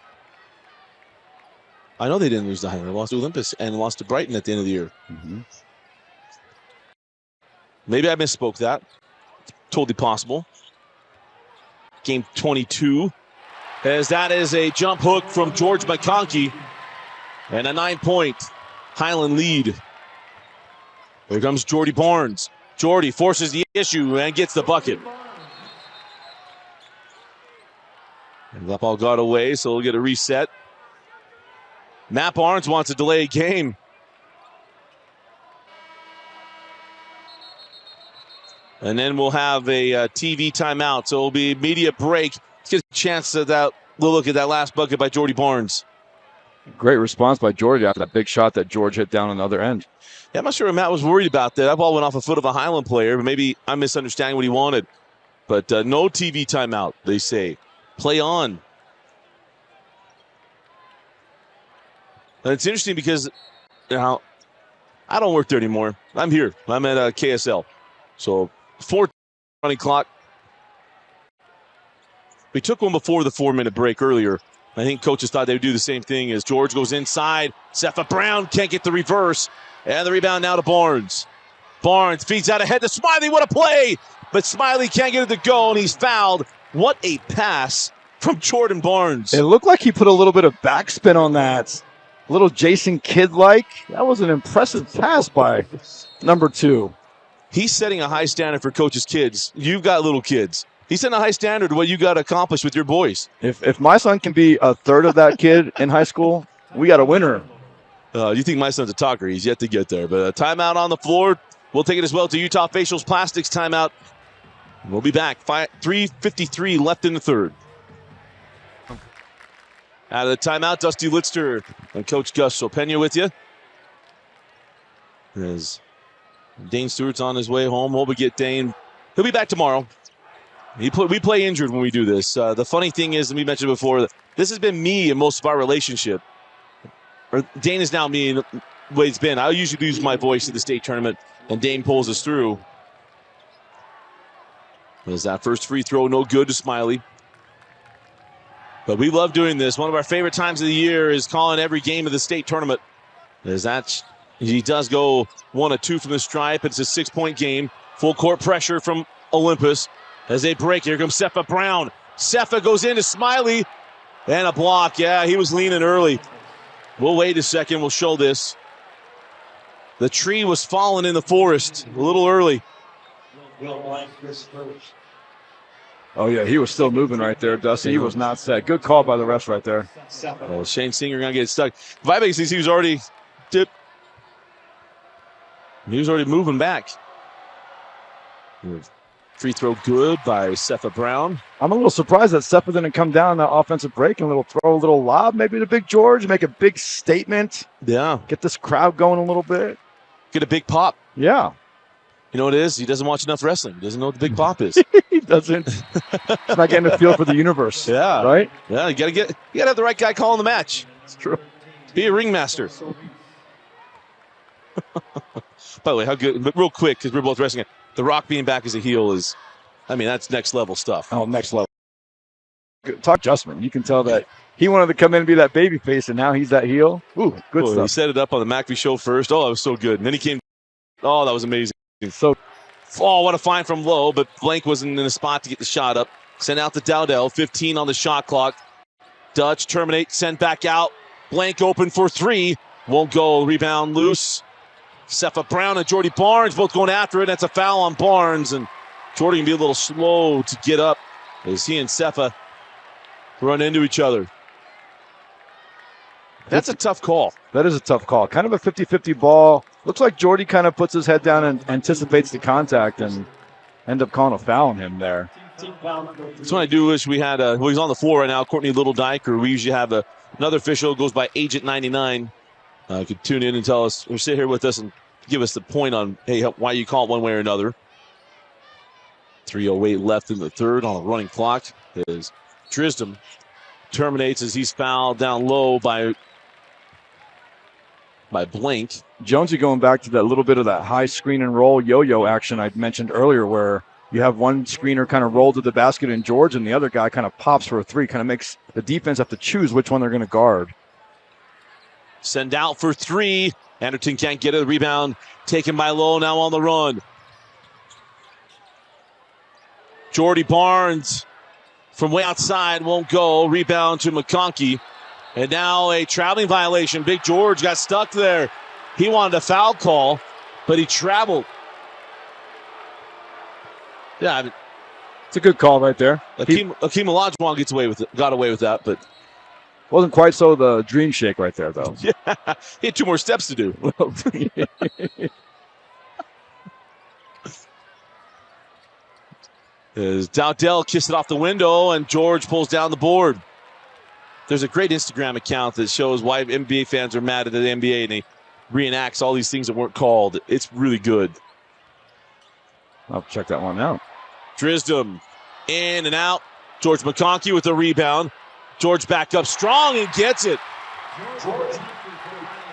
I know they didn't lose to Highland. They lost to Olympus and lost to Brighton at the end of the year.
Mm-hmm.
Maybe I misspoke that. Totally possible. Game 22. As that is a jump hook from George McConkey. And a 9-point Highland lead. Here comes Jordy Barnes. Jordy forces the issue and gets the bucket. And that ball got away, so we'll get a reset. Matt Barnes wants a delayed game. And then we'll have a TV timeout. So it'll be media break. Let's get a chance at that. We'll look at that last bucket by Jordy Barnes.
Great response by George after that big shot that George hit down on the other end.
Yeah, I'm not sure if Matt was worried about that. That ball went off the foot of a Highland player, but maybe I'm misunderstanding what he wanted. But no TV timeout, they say. Play on. And it's interesting because now I don't work there anymore. I'm here. I'm at KSL. So 4 running clock. We took one before the 4-minute break earlier. I think coaches thought they would do the same thing as George goes inside. Sepha Brown can't get the reverse. And the rebound now to Barnes. Barnes feeds out ahead to Smiley. What a play! But Smiley can't get it to go, and he's fouled. What a pass from Jordan Barnes.
It looked like he put a little bit of backspin on that. A little Jason Kidd-like. That was an impressive pass by number 2.
He's setting a high standard for coaches' kids. You've got little kids. He's setting a high standard to what you got to accomplish with your boys.
If my son can be a third of that kid in high school, we got a winner.
You think my son's a talker. He's yet to get there. But a timeout on the floor. We'll take it as well to Utah Facials Plastics timeout. We'll be back. 3:53 left in the third. Out of the timeout, Dusty Litster and Coach Gus Sopena with you. As Dane Stewart's on his way home. Hope we get Dane. He'll be back tomorrow. We play injured when we do this. The funny thing is, and we mentioned before, this has been me in most of our relationship. Or Dane is now me in the way it's been. I usually lose my voice at the state tournament, and Dane pulls us through. As that first free throw, no good to Smiley. But we love doing this. One of our favorite times of the year is calling every game of the state tournament. As that he does go 1 of 2 from the stripe. It's a 6-point game. Full court pressure from Olympus. As they break, here comes Sepha Brown. Sepha goes into Smiley. And a block. Yeah, he was leaning early. We'll wait a second. We'll show this. The tree was falling in the forest a little early.
Oh, yeah, he was still moving right there, Dusty. He was not set. Good call by the refs right there.
Oh, Shane Singer going to get stuck. Vibex thinks he was already tipped. He was already moving back. Free throw good by Sepha Brown.
I'm a little surprised that Sepha didn't come down that offensive break and throw a little lob maybe to Big George, make a big statement.
Yeah.
Get this crowd going a little bit.
Get a big pop.
Yeah.
You know what it is? He doesn't watch enough wrestling. He doesn't know what the big pop is.
He doesn't. He's not getting a feel for the universe.
Yeah.
Right?
Yeah, you gotta have the right guy calling the match.
It's true.
Be a ringmaster. By the way, how good, but real quick, because we're both wrestling it, The Rock being back as a heel is, I mean, that's next level stuff.
Oh, next level. Talk adjustment. You can tell that he wanted to come in and be that baby face, and now he's that heel. Ooh, good stuff.
He set it up on the McAfee show first. Oh, that was so good. And then he came, oh, that was amazing.
So,
oh, what a find from low, but Blank wasn't in a spot to get the shot up. Sent out to Dowdell, 15 on the shot clock. Dutch terminate, sent back out. Blank open for 3. Won't go. Rebound loose. Sepha Brown and Jordy Barnes both going after it. That's a foul on Barnes, and Jordy can be a little slow to get up as he and Sepha run into each other. That's a tough call.
That is a tough call. Kind of a 50-50 ball. Looks like Jordy kind of puts his head down and anticipates the contact and end up calling a foul on him there.
That's what I do wish we had. Well, he's on the floor right now, Courtney Littledyke, or we usually have another official who goes by Agent 99. Could tune in and tell us, or sit here with us and give us the point on, hey, why you call it one way or another. 3:08 left in the third on a running clock. As Drisdom terminates as he's fouled down low by Blank.
Jonesy going back to that little bit of that high screen and roll yo-yo action I mentioned earlier, where you have one screener kind of roll to the basket in George, and the other guy kind of pops for a three, kind of makes the defense have to choose which one they're going to guard.
Send out for three. Anderton can't get it. Rebound taken by Lowe, now on the run. Jordy Barnes from way outside won't go. Rebound to McConkey. And now a traveling violation. Big George got stuck there. He wanted a foul call, but he traveled. Yeah,
it's a good call right there.
Akeem Olajuwon got away with that, but
wasn't quite so the dream shake right there, though.
Yeah, he had 2 more steps to do. As Dowdell kissed it off the window, and George pulls down the board. There's a great Instagram account that shows why NBA fans are mad at the NBA, and he reenacts all these things that weren't called. It's really good.
I'll check that one out.
Drisdom in and out. George McConkey with the rebound. George back up strong and gets it.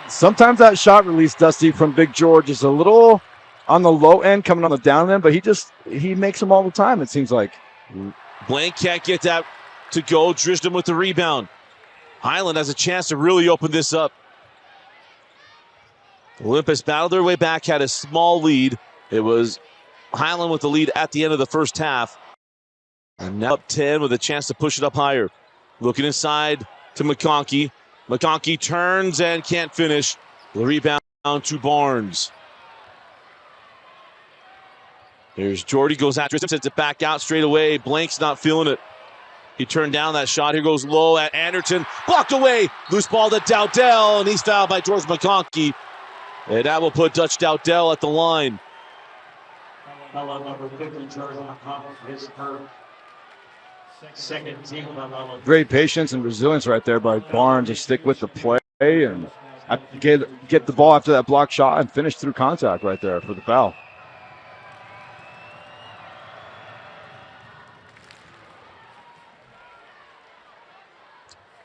Sometimes that shot release, Dusty, from Big George is a little on the low end, coming on the down end, but he makes them all the time, it seems like.
Blank can't get that to go. Drisdom with the rebound. Highland has a chance to really open this up. Olympus battled their way back, had a small lead. It was Highland with the lead at the end of the first half. And now up 10 with a chance to push it up higher. Looking inside to McConkey. McConkey turns and can't finish. The rebound to Barnes. Here's Jordy, goes after it, sends it back out straight away. Blank's not feeling it. He turned down that shot. Here goes Lowe at Anderton. Blocked away. Loose ball to Dowdell, and he's fouled by George McConkey. And that will put Dutch Dowdell at the line.
Great patience and resilience right there by Barnes to stick with the play and get the ball after that block shot and finish through contact right there for the foul.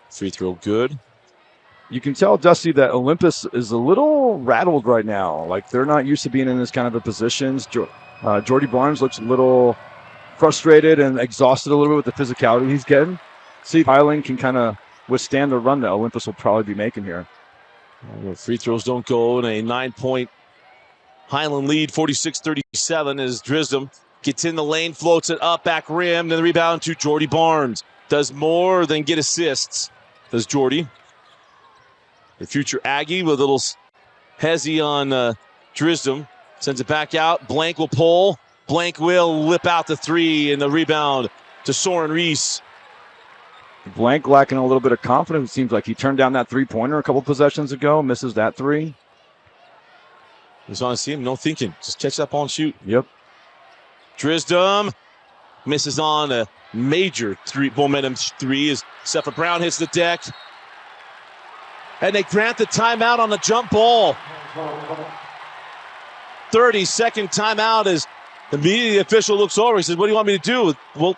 Free throw good.
You can tell, Dusty, that Olympus is a little rattled right now. Like, they're not used to being in this kind of a positions. Jordy Barnes looks a little frustrated and exhausted a little bit with the physicality he's getting. See if Highland can kind of withstand the run that Olympus will probably be making here.
Well, free throws don't go, and a 9-point Highland lead, 46-37, as Drisdom gets in the lane, floats it up, back rim, then the rebound to Jordy Barnes. Does more than get assists, does Jordy. The future Aggie with a little hezzy on Drisdom. Sends it back out. Blank will pull. Blank will lip out the three, and the rebound to Soren Reese.
Blank lacking a little bit of confidence. It seems like he turned down that three-pointer a couple possessions ago, misses that three.
He's on to see him, no thinking. Just catch that ball and shoot.
Yep.
Drisdom misses on a major momentum three as Sepha Brown hits the deck. And they grant the timeout on the jump ball. 30-second timeout as immediately the official looks over. He says, what do you want me to do? Well,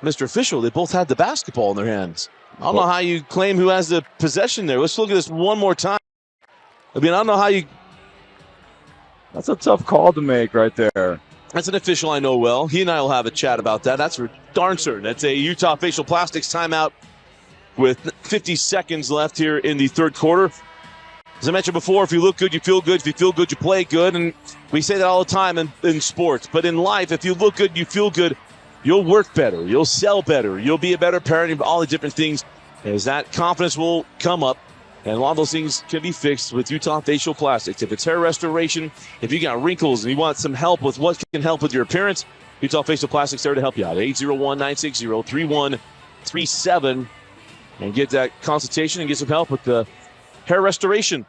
Mr. Official, they both had the basketball in their hands. I don't know how you claim who has the possession there. Let's look at this one more time. I mean, I don't know how you...
That's a tough call to make right there.
That's an official I know well. He and I will have a chat about that. That's for darn certain. That's a Utah Facial Plastics timeout with 50 seconds left here in the third quarter. As I mentioned before, if you look good, you feel good. If you feel good, you play good. And we say that all the time in sports. But in life, if you look good, you feel good, you'll work better. You'll sell better. You'll be a better parent, all the different things. As that confidence will come up. And a lot of those things can be fixed with Utah Facial Plastics. If it's hair restoration, if you got wrinkles and you want some help with what can help with your appearance, Utah Facial Plastics there to help you out. 801-960-3137. And get that consultation and get some help with the hair restoration.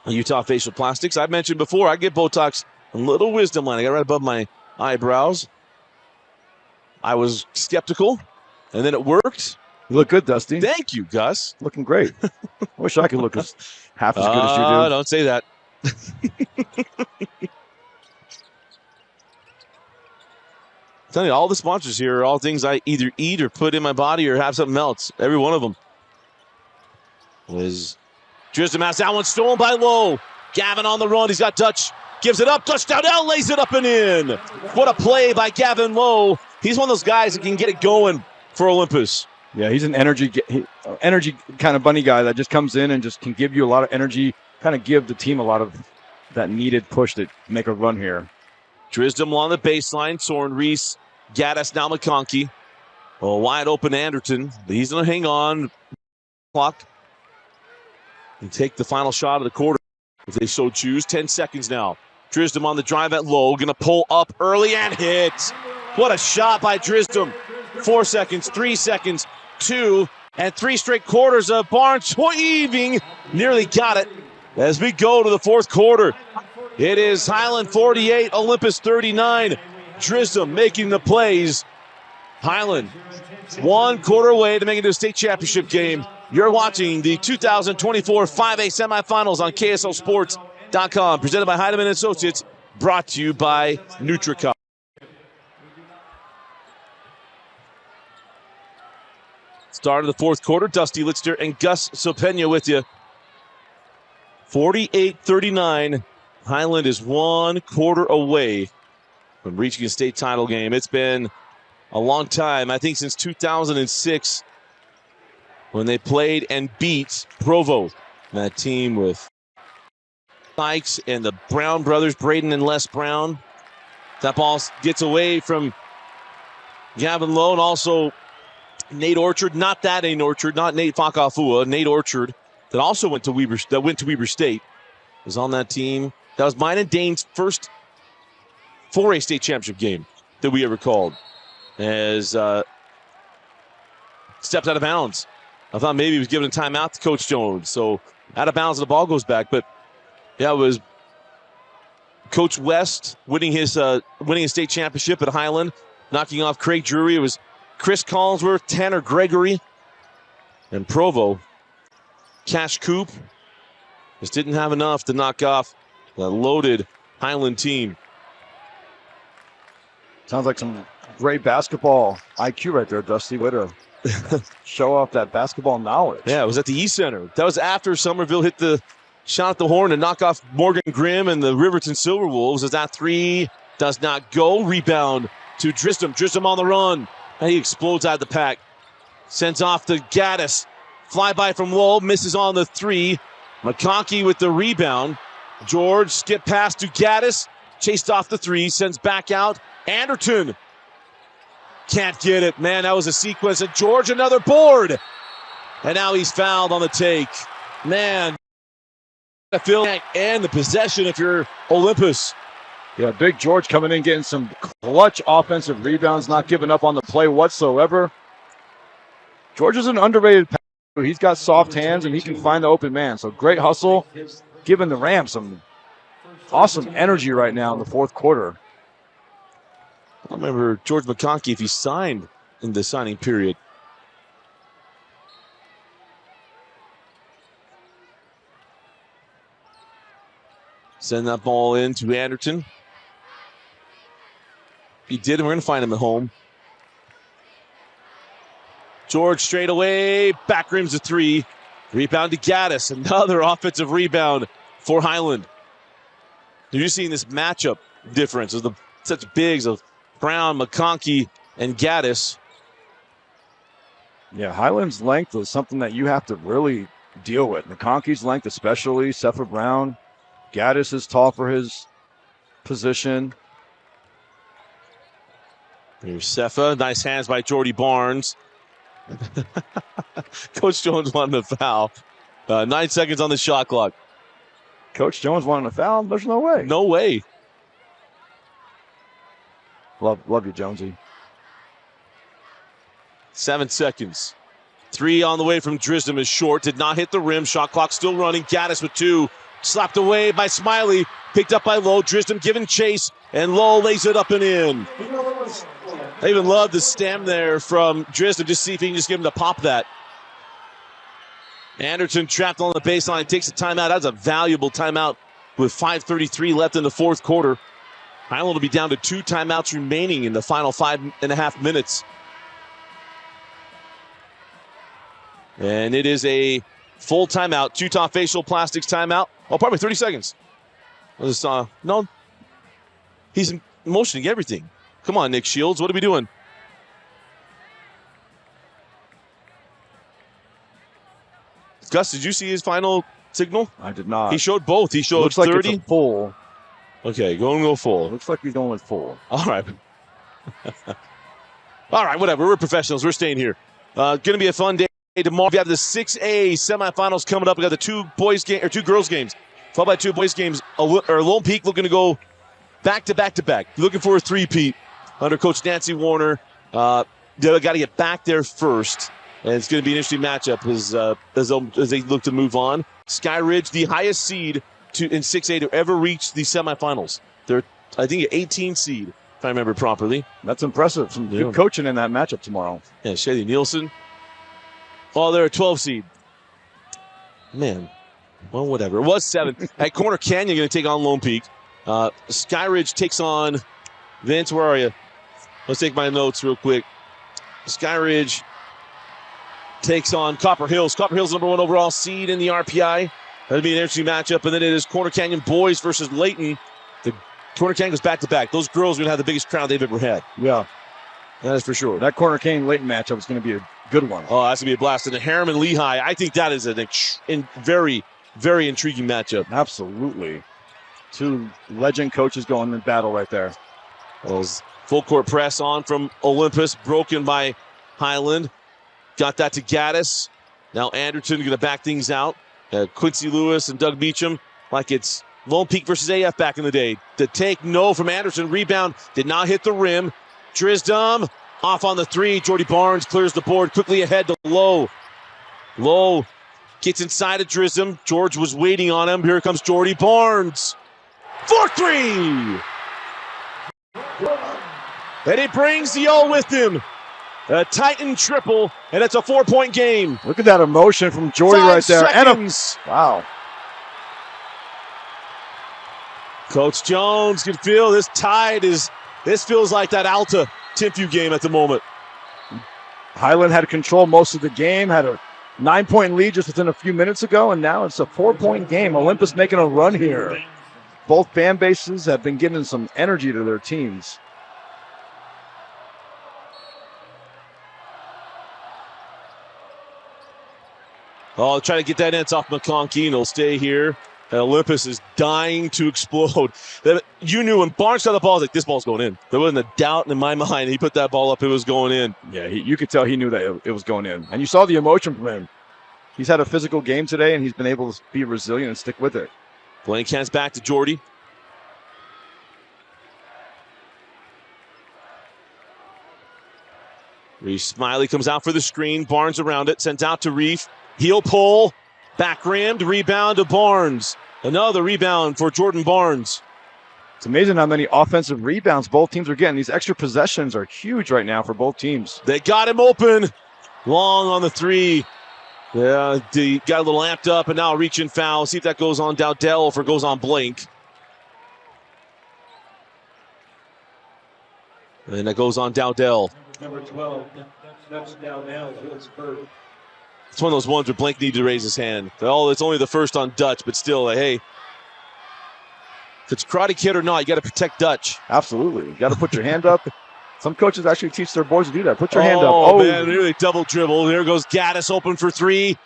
Utah Facial Plastics. I've mentioned before, I get Botox a little wisdom line. I got right above my eyebrows. I was skeptical, and then it worked.
You look good, Dusty.
Thank you, Gus.
Looking great. I wish I could look half as good as you do.
Don't say that. Tell you, all the sponsors here are all things I either eat or put in my body or have something else. Every one of them. Was Drisdom has that one stolen by Lowe. Gavin on the run. He's got Dutch. Gives it up. Touchdown. Now lays it up and in. What a play by Gavin Lowe. He's one of those guys that can get it going for Olympus.
Yeah, he's an energy kind of bunny guy that just comes in and just can give you a lot of energy, kind of give the team a lot of that needed push to make a run here.
Drisdom along the baseline. Soren Reese, Gaddis, now McConkey. Oh, wide open Anderton. He's going to hang on. Clock. And take the final shot of the quarter if they so choose. 10 seconds now. Drisdom on the drive at Lowe. Going to pull up early and hit. What a shot by Drisdom. 4 seconds, 3 seconds, 2, and 3 straight quarters of Barnes weaving. Nearly got it as we go to the fourth quarter. It is Highland 48, Olympus 39. Drisdom making the plays. Highland 1 quarter away to make it to a state championship game. You're watching the 2024 5A semifinals on KSLSports.com. Presented by Heidemann Associates. Brought to you by NutriCom. Start of the fourth quarter. Dusty Litzter and Gus Sopena with you. 48-39. Highland is 1 quarter away from reaching a state title game. It's been a long time. I think since 2006 when they played and beat Provo. That team with Sykes and the Brown brothers, Braden and Les Brown. That ball gets away from Gavin Lowe and also Nate Orchard, not that Nate Orchard, not Nate Fakafua, Nate Orchard, that also went to Weber State, was on that team. That was mine and Dane's first 4A state championship game that we ever called. As stepped out of bounds. I thought maybe he was giving a timeout to Coach Jones. So out of bounds and the ball goes back. But yeah, it was Coach West winning his state championship at Highland, knocking off Craig Drury. It was Chris Collinsworth, Tanner Gregory, and Provo. Cash Coop just didn't have enough to knock off that loaded Highland team.
Sounds like some great basketball IQ right there, Dusty. Way to show off that basketball knowledge.
Yeah, it was at the East Center. That was after Somerville hit the shot at the horn to knock off Morgan Grimm and the Riverton Silverwolves. As that three does not go. Rebound to Drisdom. Drisdom on the run. And he explodes out of the pack. Sends off to Gaddis. Flyby from Lowe. Misses on the three. McConkey with the rebound. George skip pass to Gaddis. Chased off the three. Sends back out. Anderton. Can't get it. Man, that was a sequence. And George another board. And now he's fouled on the take. Man. I feel and the possession if you're Olympus.
Yeah, Big George coming in, getting some clutch offensive rebounds, not giving up on the play whatsoever. George is an underrated passer. He's got soft hands, and he can find the open man. So great hustle, giving the Rams some awesome energy right now in the fourth quarter.
I don't remember George McConkey if he signed in the signing period. Send that ball in to Anderton. He did, and we're going to find him at home. George straight away, back rims a three. Rebound to Gaddis, another offensive rebound for Highland. You're just seeing this matchup difference of the such bigs of Brown, McConkey, and Gaddis.
Yeah, Highland's length is something that you have to really deal with. McConkey's length especially, Sepha Brown. Gaddis is tall for his position.
Here's Sepha. Nice hands by Jordy Barnes. Coach Jones wanted a foul. 9 seconds on the shot clock.
Coach Jones wanted a foul? There's no way.
No way.
Love you, Jonesy.
7 seconds. Three on the way from Drisdom is short. Did not hit the rim. Shot clock still running. Gaddis with two. Slapped away by Smiley. Picked up by Lowe. Drisdom giving chase. And Lowe lays it up and in. I even love the stem there from Drisdom. Just see if he can just get him to pop that. Anderton trapped on the baseline. Takes a timeout. That's a valuable timeout with 5:33 left in the fourth quarter. Highland will be down to 2 timeouts remaining in the final 5.5 minutes. And it is a Full timeout. Utah Facial Plastics timeout. Oh, pardon me, 30 seconds. No, he's motioning everything. Come on, Nick Shields. What are we doing? Gus, did you see his final signal?
I did not.
He showed both. He showed
Looks like
30.
it's a full.
Okay, go full.
Looks like he's going with full.
All right. All right, whatever. We're professionals. We're staying here. Going to be a fun day tomorrow. We have the 6A semifinals coming up. We got the two girls games, followed by two boys games. Lone Peak looking to go back to back to back. Looking for a three-peat under Coach Nancy Warner. They got to get back there first, and it's going to be an interesting matchup as they look to move on. Sky Ridge, the highest seed in 6A to ever reach the semifinals. They're, I think, an 18 seed, if I remember properly.
That's impressive. Some good coaching in that matchup tomorrow.
Yeah, Shaylee Nielsen. Oh, they're a 12 seed. Man, well, whatever. It was 7. At Corner Canyon, going to take on Lone Peak. Sky Ridge takes on Vince. Where are you? Let's take my notes real quick. Sky Ridge takes on Copper Hills. Copper Hills, number 1 overall seed in the RPI. That'll be an interesting matchup. And then it is Corner Canyon boys versus Layton. The Corner Canyon goes back to back. Those girls are going to have the biggest crowd they've ever had.
Yeah.
That is for sure.
That Corner Canyon Layton matchup is going to be a good one.
Oh, that's going to be a blast. And the Harriman Lehigh, I think that is a very, very intriguing matchup.
Absolutely. Two legend coaches going in battle right there.
Full court press on from Olympus, broken by Highland. Got that to Gaddis. Now Anderson going to back things out. Quincy Lewis and Doug Beecham, like it's Lone Peak versus AF back in the day. The take, no from Anderson. Rebound did not hit the rim. Drisdom off on the 3. Jordy Barnes clears the board quickly ahead to Lowe. Lowe gets inside of Drisdom. George was waiting on him. Here comes Jordy Barnes. 4-3. And he brings the O with him. A Titan triple, and it's a 4-point game.
Look at that emotion from Jordy right there.
Seconds.
Wow.
Coach Jones can feel this this feels like that Alta Timpview game at the moment.
Highland had control most of the game, had a 9-point lead just within a few minutes ago, and now it's a 4-point game. Olympus making a run here. Both fan bases have been giving some energy to their teams.
Oh, try to get that ends off McConkey, and he'll stay here. And Olympus is dying to explode. You knew when Barnes got the ball, I was like, this ball's going in. There wasn't a doubt in my mind. He put that ball up, it was going in.
Yeah, you could tell he knew that it was going in. And you saw the emotion from him. He's had a physical game today, and he's been able to be resilient and stick with it.
Blank hands back to Jordy. Reef Smiley comes out for the screen. Barnes around it, sends out to Reef. Heel pull, back rimmed, rebound to Barnes. Another rebound for Jordan Barnes.
It's amazing how many offensive rebounds both teams are getting. These extra possessions are huge right now for both teams.
They got him open. Long on the 3. Yeah, he got a little amped up, and now a reach-in foul. See if that goes on Dowdell or if it goes on Blank. And that goes on Dowdell.
Number 12, that's Dowdell.
It's one of those ones where Blank needed to raise his hand. Oh, it's only the first on Dutch, but still, like, hey, if it's Karate Kid or not, you got to protect Dutch.
Absolutely. You got to put your hand up. Some coaches actually teach their boys to do that. Put your hand up.
Oh, man, nearly double dribble. There goes Gaddis open for 3.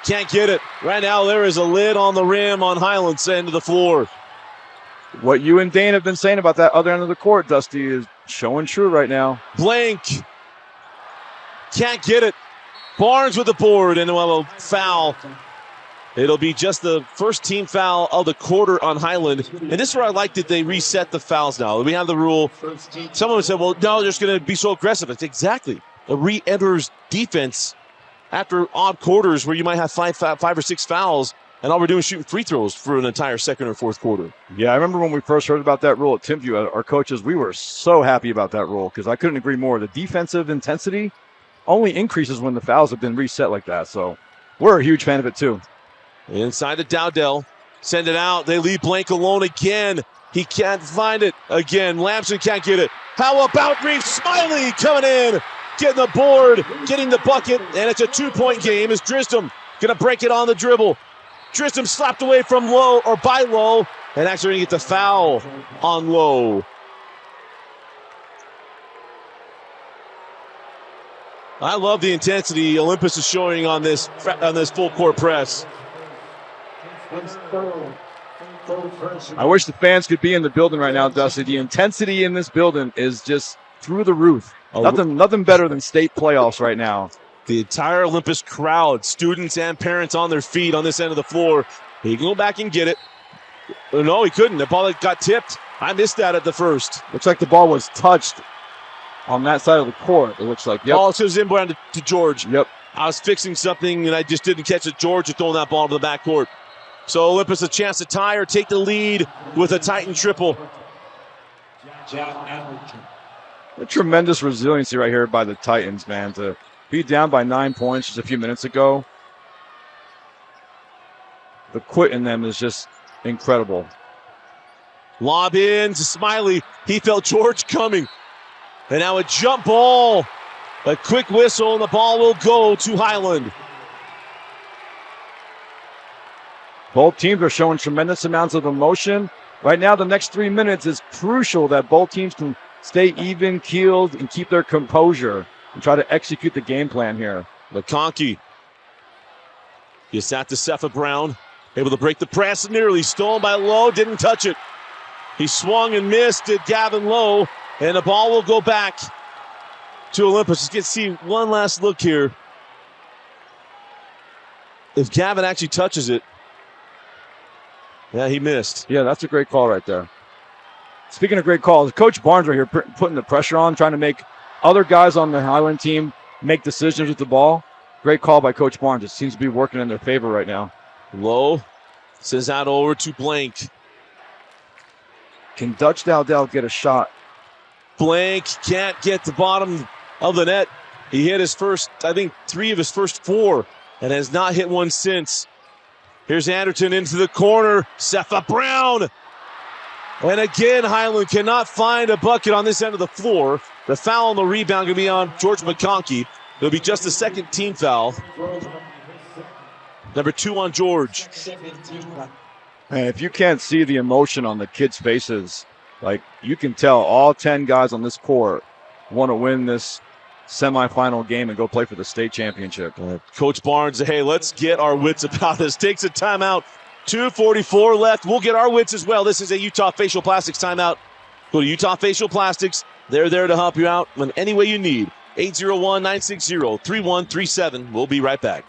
Can't get it. Right now, there is a lid on the rim on Highland's end of the floor.
What you and Dane have been saying about that other end of the court, Dusty, is showing true right now.
Blank. Can't get it. Barnes with the board, and we'll have a foul. It'll be just the first team foul of the quarter on Highland. And this is where I like that they reset the fouls now. We have the rule. Someone said, well, no, they're just going to be so aggressive. It's exactly. A re-enters defense after odd quarters where you might have five or six fouls, and all we're doing is shooting free throws for an entire second or fourth quarter.
Yeah, I remember when we first heard about that rule at Timpview, our coaches, we were so happy about that rule because I couldn't agree more. The defensive intensity only increases when the fouls have been reset like that. So we're a huge fan of it too.
Inside to Dowdell. Send it out. They leave Blank alone again. He can't find it. Again, Lamson can't get it. How about Reef Smiley coming in, getting the board, getting the bucket, and it's a 2-point game as Drisdom Gonna break it on the dribble. Tristan slapped away from Lowe, or by Lowe, and actually gonna get the foul on Lowe. I love the intensity Olympus is showing on this full court press.
I wish the fans could be in the building right now, Dusty. The intensity in this building is just through the roof. Nothing better than state playoffs right now.
The entire Olympus crowd, students and parents on their feet on this end of the floor. He can go back and get it. No, he couldn't. The ball got tipped. I missed that at the first.
Looks like the ball was touched on that side of the court. It looks like. Yep.
Ball goes inbound to George.
Yep.
I was fixing something and I just didn't catch it. George had thrown that ball to the backcourt. So Olympus a chance to tie or take the lead with a Titan triple.
A tremendous resiliency right here by the Titans, man. To be down by 9 points just a few minutes ago. The quit in them is just incredible.
Lob in to Smiley. He felt George coming. And now a jump ball. A quick whistle and the ball will go to Highland.
Both teams are showing tremendous amounts of emotion. Right now, the next 3 minutes is crucial that both teams can stay even keeled and keep their composure and try to execute the game plan here.
McConkey gets that to Cepha Brown. Able to break the press, nearly stolen by Lowe, didn't touch it. He swung and missed at Gavin Lowe, and the ball will go back to Olympus. Let's get see one last look here. If Gavin actually touches it, yeah, he missed.
Yeah, that's a great call right there. Speaking of great calls, Coach Barnes right here putting the pressure on, trying to make other guys on the Highland team make decisions with the ball. Great call by Coach Barnes. It seems to be working in their favor right now.
Lowe sends out over to Blank.
Can Dutch Dowdell get a shot?
Blank can't get the bottom of the net. He hit his first, I think, 3 of his first 4 and has not hit one since. Here's Anderton into the corner. Cepha Brown. And again, Highland cannot find a bucket on this end of the floor. The foul on the rebound going to be on George McConkey. It'll be just the second team foul. Number 2 on George.
And if you can't see the emotion on the kids' faces, like you can tell all 10 guys on this court want to win this semifinal game and go play for the state championship.
Coach Barnes, hey, let's get our wits about us. Takes a timeout. 2:44 left. We'll get our wits as well. This is a Utah Facial Plastics timeout. Go to Utah Facial Plastics. They're there to help you out in any way you need. 801-960-3137. We'll be right back.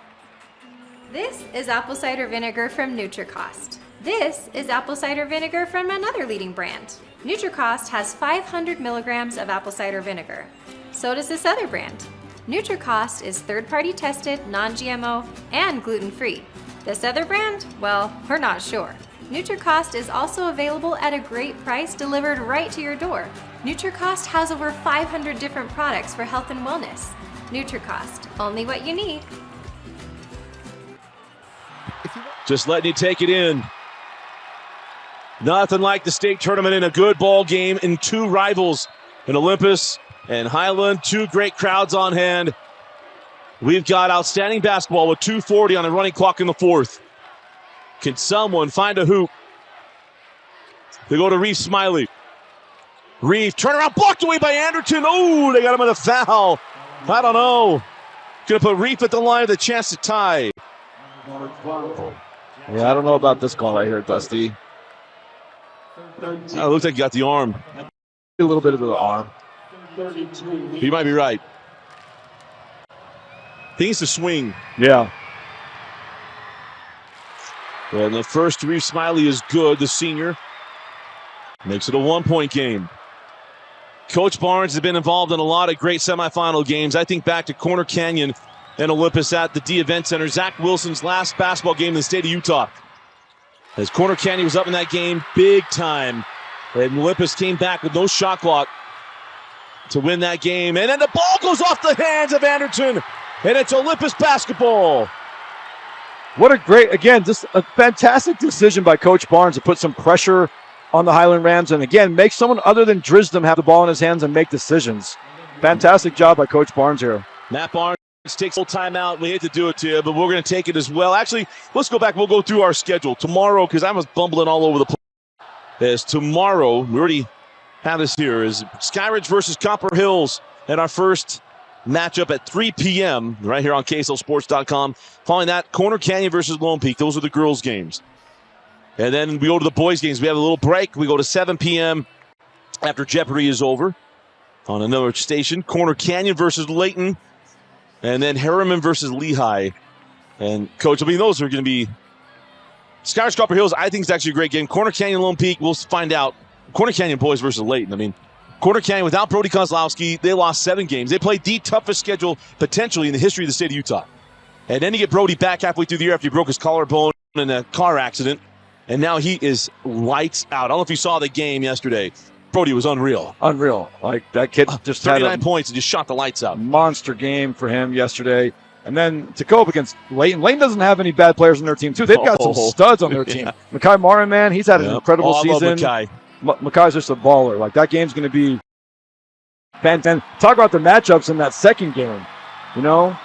This is apple cider vinegar from NutriCost. This is apple cider vinegar from another leading brand. NutriCost has 500 milligrams of apple cider vinegar. So does this other brand. NutriCost is third-party tested, non-GMO, and gluten-free. This other brand? Well, we're not sure. NutriCost is also available at a great price delivered right to your door. NutriCost has over 500 different products for health and wellness. NutriCost, only what you need.
Just letting you take it in. Nothing like the state tournament in a good ball game in 2 rivals in Olympus and Highland. 2 great crowds on hand. We've got outstanding basketball with 2:40 on the running clock in the 4th. Can someone find a hoop? They go to Reeve Smiley. Reeve, turnaround, blocked away by Anderton. Oh, they got him with a foul. I don't know. Gonna put Reeve at the line with a chance to tie.
Yeah, I don't know about this call right here, Dusty.
It looks like he got the arm.
A little bit of the arm.
You might be right. He needs to swing.
Yeah.
And the first Reeve Smiley is good, the senior. Makes it a 1-point game. Coach Barnes has been involved in a lot of great semifinal games. I think back to Corner Canyon and Olympus at the D Event Center. Zach Wilson's last basketball game in the state of Utah. As Corner Canyon was up in that game big time. And Olympus came back with no shot clock to win that game. And then the ball goes off the hands of Anderton. And it's Olympus basketball.
What a great, again, just a fantastic decision by Coach Barnes to put some pressure on the Highland Rams. And again, make someone other than Drisdom have the ball in his hands and make decisions. Fantastic job by Coach Barnes here.
Matt Barnes Takes full timeout. We hate to do it to you, but we're going to take it as well. Actually, let's go back. We'll go through our schedule tomorrow because I was bumbling all over the place. As tomorrow, we already have this here, is Skyridge versus Copper Hills, and our first matchup at 3 p.m. right here on KSLSports.com. Following that, Corner Canyon versus Lone Peak. Those are the girls' games. And then we go to the boys' games. We have a little break. We go to 7 p.m. after Jeopardy is over on another station. Corner Canyon versus Layton. And then Harriman versus Lehigh. And, Coach, I mean, those are going to be Skyridge Copper Hills. I think it's actually a great game. Corner Canyon, Lone Peak, we'll find out. Corner Canyon boys versus Layton. I mean, Corner Canyon without Brody Kozlowski, they lost 7 games. They played the toughest schedule potentially in the history of the state of Utah. And then you get Brody back halfway through the year after he broke his collarbone in a car accident. And now he is lights out. I don't know if you saw the game yesterday. Brody was unreal.
Unreal. Like, that kid just had
39 points and just shot the lights out.
Monster game for him yesterday. And then to go up against Layton. Layton doesn't have any bad players on their team, too. They've got some studs on their team. Makai Marin, man, he's had an incredible season.
I love Makai.
Makai's just a baller. Like, that game's going to be fantastic. Talk about the matchups in that second game. You know,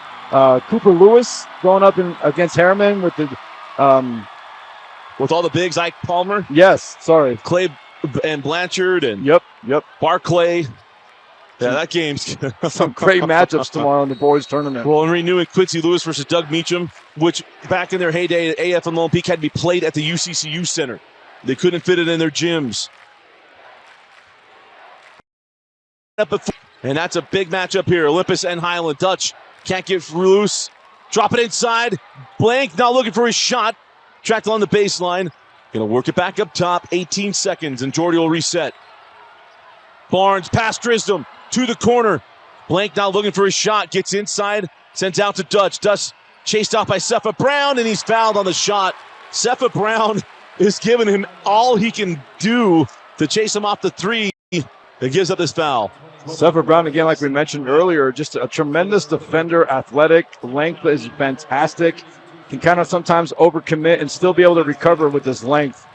Cooper Lewis going up against Harriman with the
with all the bigs, Ike Palmer.
Yes, sorry.
Clay and Blanchard and
Yep.
Barclay. Yeah, that game's
some great matchups tomorrow in the boys tournament.
Well, and renewing Quincy Lewis versus Doug Meacham, which back in their heyday at AF and Lone Peak had to be played at the UCCU Center. They couldn't fit it in their gyms. And that's a big matchup here. Olympus and Highland. Dutch can't get loose. Drop it inside. Blank not looking for his shot. Tracked along the baseline. Going to work it back up top. 18 seconds, and Jordy will reset. Barnes past Drisdom to the corner. Blank now looking for his shot. Gets inside. Sends out to Dutch. Dutch chased off by Cepha Brown, and he's fouled on the shot. Cepha Brown is giving him all he can do to chase him off the three. That gives up this foul.
Cepha Brown, again, like we mentioned earlier, just a tremendous defender, athletic. Length is fantastic. Can kind of sometimes overcommit and still be able to recover with his length.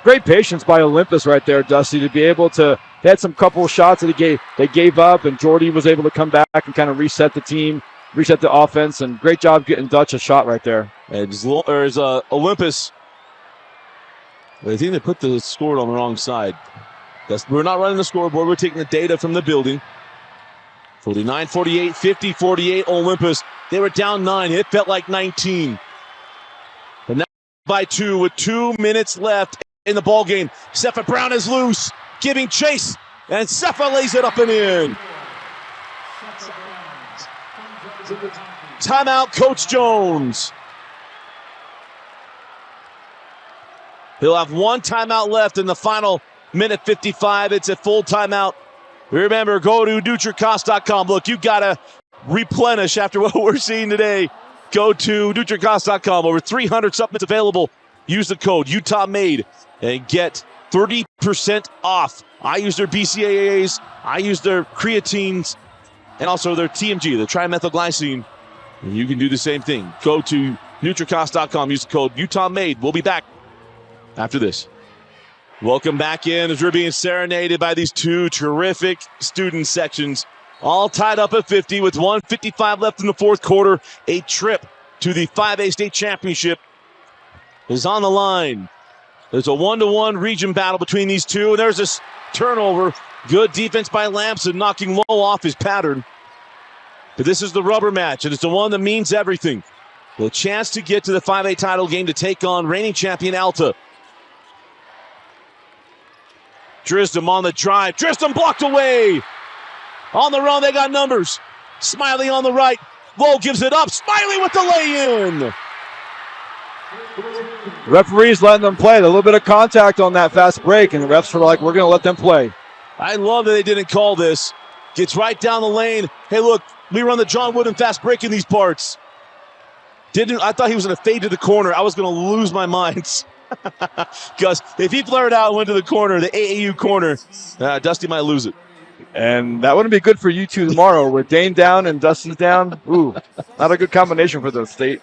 Great patience by Olympus right there, Dusty, to be able to. They had some couple of shots that they gave up, and Jordy was able to come back and kind of reset the team, reset the offense, and great job getting Dutch a shot right there.
There's Olympus. I think they put the score on the wrong side. We're not running the scoreboard. We're taking the data from the building. 49-48, 50-48, Olympus. They were down 9. It felt like 19. And now by 2 with 2 minutes left in the ball game. Cepha Brown is loose, giving chase, and Cepha lays it up and in. Timeout, Coach Jones. He'll have 1 timeout left in the final minute 55. It's a full timeout. Remember, go to NutriCost.com. Look, you got to replenish after what we're seeing today. Go to NutriCost.com. Over 300 supplements available. Use the code UtahMade and get 30% off. I use their BCAAs. I use their creatines and also their TMG, the trimethylglycine. And you can do the same thing. Go to NutriCost.com. Use the code UtahMade. We'll be back after this. Welcome back in as we're being serenaded by these 2 terrific student sections. All tied up at 50 with 1:55 left in the fourth quarter. A trip to the 5A state championship is on the line. There's a 1-to-1 region battle between these two. And there's this turnover. Good defense by Lamson, knocking Low off his pattern. But this is the rubber match, and it's the one that means everything. The chance to get to the 5A title game to take on reigning champion Alta. Drisdom on the drive. Drisdom blocked away. On the run, they got numbers. Smiley on the right. Lowe gives it up. Smiley with the lay-in.
Referees letting them play. A little bit of contact on that fast break, and the refs were like, we're going to let them play.
I love that they didn't call this. Gets right down the lane. Hey, look, we run the John Wooden fast break in these parts. I thought he was going to fade to the corner. I was going to lose my mind. Because if he flared out and went to the corner, the AAU corner, Dusty might lose it.
And that wouldn't be good for you two tomorrow with Dane down and Dustin's down. Ooh, not a good combination for the state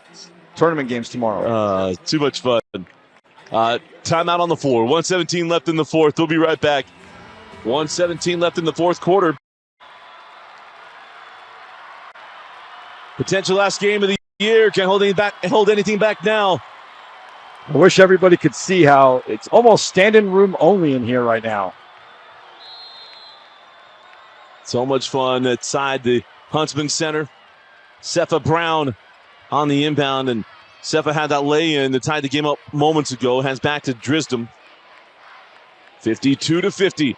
tournament games tomorrow.
Too much fun. Timeout on the floor. 1:17 left in the fourth. We'll be right back. 1:17 left in the fourth quarter. Potential last game of the year. Can't hold anything back now.
I wish everybody could see how it's almost standing room only in here right now.
So much fun outside the Huntsman Center. Cepha Brown on the inbound, and Cepha had that lay-in that tied the game up moments ago. Hands back to Drisdom. 52-50.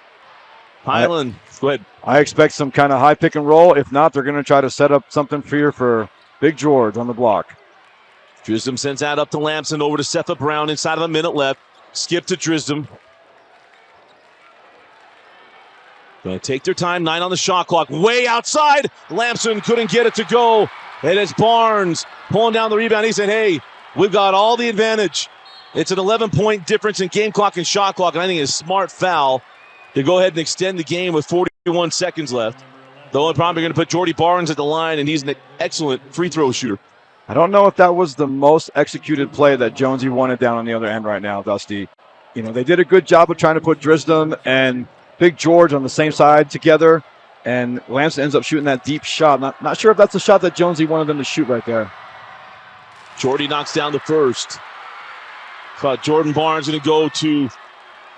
Highland, go ahead.
I expect some kind of high pick and roll. If not, they're going to try to set up something for Big George on the block.
Drisdom sends that up to Lamson, over to Cepha Brown, inside of a minute left. Skip to Drisdom. Going to take their time, 9 on the shot clock. Way outside. Lamson couldn't get it to go. And it's Barnes pulling down the rebound. He said, hey, we've got all the advantage. It's an 11-point difference in game clock and shot clock, and I think it's a smart foul to go ahead and extend the game with 41 seconds left. The only problem, you're going to put Jordy Barnes at the line, and he's an excellent free throw shooter.
I don't know if that was the most executed play that Jonesy wanted down on the other end right now, Dusty. You know, they did a good job of trying to put Drisdom and Big George on the same side together, and Lamson ends up shooting that deep shot. Not sure if that's the shot that Jonesy wanted them to shoot right there.
Jordy knocks down the first. But Jordan Barnes going to go to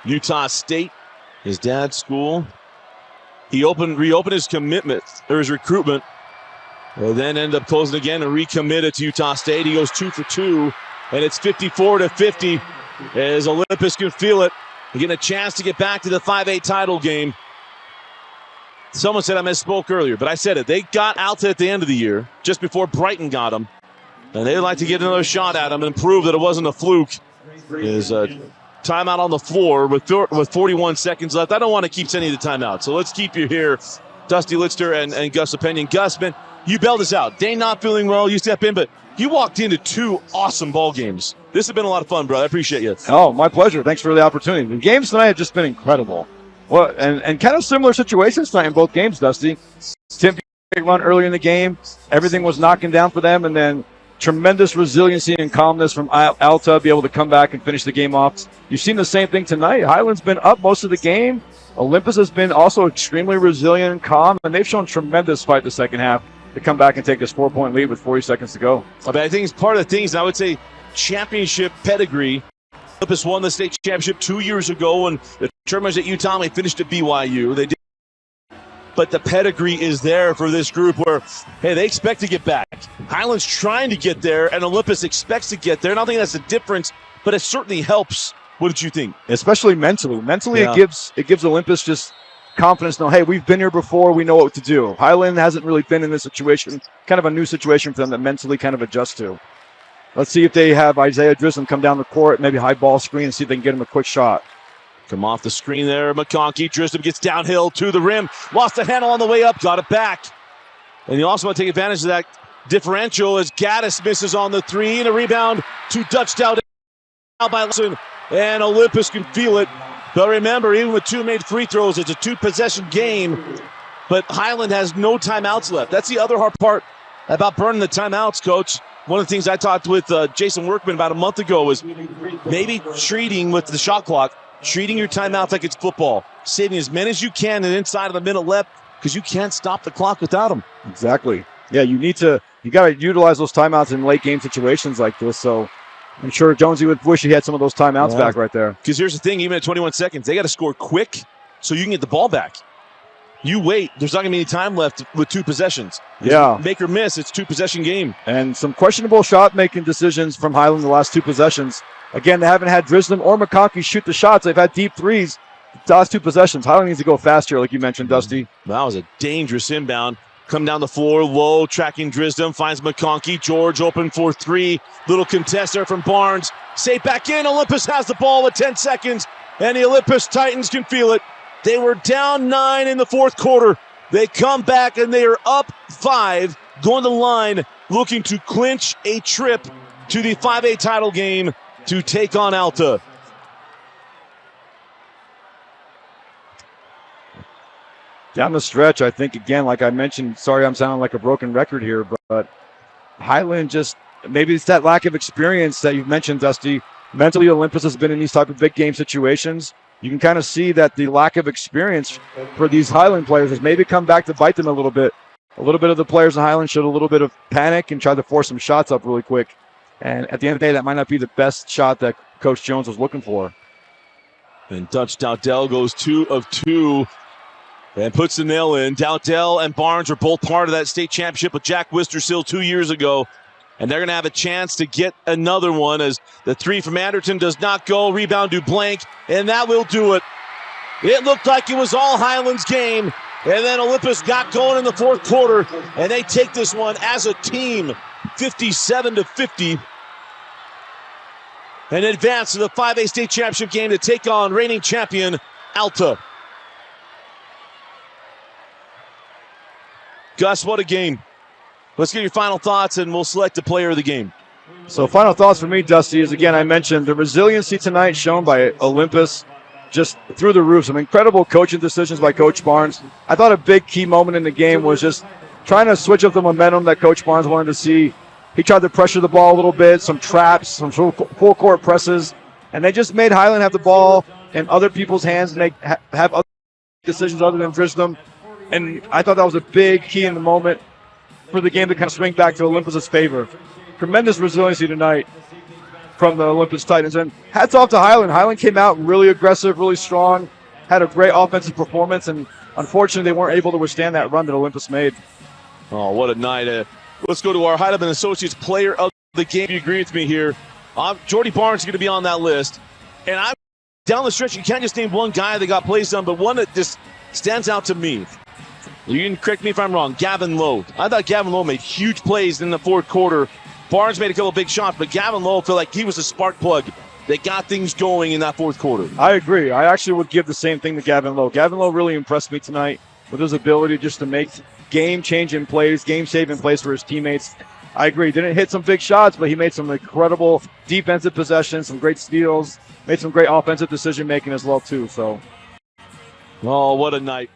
Utah State, his dad's school. He reopened his commitment, or his recruitment, and then ended up closing again and recommitted to Utah State. He goes 2 for 2, and it's 54-50 as Olympus can feel it. They're getting a chance to get back to the 5A title game. Someone said I misspoke earlier, but I said it. They got Alta at the end of the year, just before Brighton got them. And they'd like to get another shot at them and prove that it wasn't a fluke. Is a timeout on the floor with 41 seconds left. I don't want to keep sending you the timeout, so let's keep you here. Dusty Litster and Gus Opinion. Gus, man, you bailed us out. Dane not feeling well, you step in, but you walked into 2 awesome ball games. This has been a lot of fun, bro. I appreciate you.
Oh, my pleasure. Thanks for the opportunity. The games tonight have just been incredible. Well, and kind of similar situations tonight in both games, Dusty. Tim run earlier in the game. Everything was knocking down for them, and then tremendous resiliency and calmness from Alta, be able to come back and finish the game off. You've seen the same thing tonight. Highland's been up most of the game. Olympus has been also extremely resilient and calm, and they've shown tremendous fight the second half to come back and take this 4-point lead with 40 seconds to go.
I think it's part of the things, I would say, championship pedigree. Olympus won the state championship 2 years ago when the tournaments at Utah, they finished at BYU. They did. But the pedigree is there for this group where, hey, they expect to get back. Highland's trying to get there, and Olympus expects to get there. And I don't think that's a difference, but it certainly helps. What did you think?
Especially mentally. Mentally,
yeah.
it gives Olympus just confidence. No, hey, we've been here before. We know what to do. Highland hasn't really been in this situation. Kind of a new situation for them that mentally kind of adjust to. Let's see if they have Isaiah Drisdom come down the court, maybe high ball screen, and see if they can get him a quick shot.
Come off the screen there, McConkey. Drisdom gets downhill to the rim. Lost the handle on the way up, got it back. And you also want to take advantage of that differential as Gaddis misses on the 3, and a rebound to Dutch Dowd by Lawson. And Olympus can feel it. But remember, even with 2 made free throws, it's a 2-possession game. But Highland has no timeouts left. That's the other hard part about burning the timeouts, Coach. One of the things I talked with Jason Workman about a month ago was maybe treating with the shot clock, treating your timeouts like it's football, saving as many as you can and inside of a minute left because you can't stop the clock without them.
Exactly. Yeah, you got to utilize those timeouts in late game situations like this. So I'm sure Jonesy would wish he had some of those timeouts back right there.
Because here's the thing, even at 21 seconds, they got to score quick so you can get the ball back. You wait, there's not going to be any time left with 2 possessions.
Yeah.
Make or miss, it's 2-possession game.
And some questionable shot-making decisions from Highland the last 2 possessions. Again, they haven't had Drisdom or McConkey shoot the shots. They've had deep threes. The last 2 possessions. Highland needs to go faster, like you mentioned, Dusty.
That was a dangerous inbound. Come down the floor, low, tracking Drisdom, finds McConkey. George open for 3. Little contester from Barnes. Safe back in. Olympus has the ball with 10 seconds, and the Olympus Titans can feel it. They were down 9 in the 4th quarter. They come back, and they are up 5, going to the line, looking to clinch a trip to the 5A title game to take on Alta.
Down the stretch, I think, again, like I mentioned, sorry I'm sounding like a broken record here, but Highland just, maybe it's that lack of experience that you've mentioned, Dusty. Mentally, Olympus has been in these type of big game situations. You can kind of see that the lack of experience for these Highland players has maybe come back to bite them a little bit. A little bit of the players in Highland showed a little bit of panic and tried to force some shots up really quick. And at the end of the day, that might not be the best shot that Coach Jones was looking for.
And Dutch Dowdell goes 2 of 2 and puts the nail in. Dowdell and Barnes are both part of that state championship with Jack Wistersill 2 years ago. And they're going to have a chance to get another one as the 3 from Anderton does not go. Rebound to Blank, and that will do it. It looked like it was all Highland's game. And then Olympus got going in the fourth quarter, and they take this one as a team, 57-50. And advance to the 5A state championship game to take on reigning champion Alta. Gus, what a game. Let's get your final thoughts, and we'll select a player of the game.
So final thoughts for me, Dusty, is again, I mentioned the resiliency tonight shown by Olympus, just through the roof. Some incredible coaching decisions by Coach Barnes. I thought a big key moment in the game was just trying to switch up the momentum that Coach Barnes wanted to see. He tried to pressure the ball a little bit, some traps, some full court presses, and they just made Highland have the ball in other people's hands and they have other decisions other than Drisdom. And I thought that was a big key in the moment for the game to kind of swing back to Olympus' favor. Tremendous resiliency tonight from the Olympus Titans. And hats off to Highland. Highland came out really aggressive, really strong, had a great offensive performance, and unfortunately they weren't able to withstand that run that Olympus made.
Oh, what a night. Let's go to our Highland Associates player of the game. You agree with me here. Jordy Barnes is going to be on that list. And I'm down the stretch, you can't just name one guy that got plays done, but one that just stands out to me. You can correct me if I'm wrong. Gavin Lowe. I thought Gavin Lowe made huge plays in the fourth quarter. Barnes made a couple big shots, but Gavin Lowe felt like he was a spark plug that got things going in that fourth quarter.
I agree. I actually would give the same thing to Gavin Lowe. Gavin Lowe really impressed me tonight with his ability just to make game-changing plays, game-saving plays for his teammates. I agree. Didn't hit some big shots, but he made some incredible defensive possessions, some great steals, made some great offensive decision-making as well, too. So,
oh, what a night.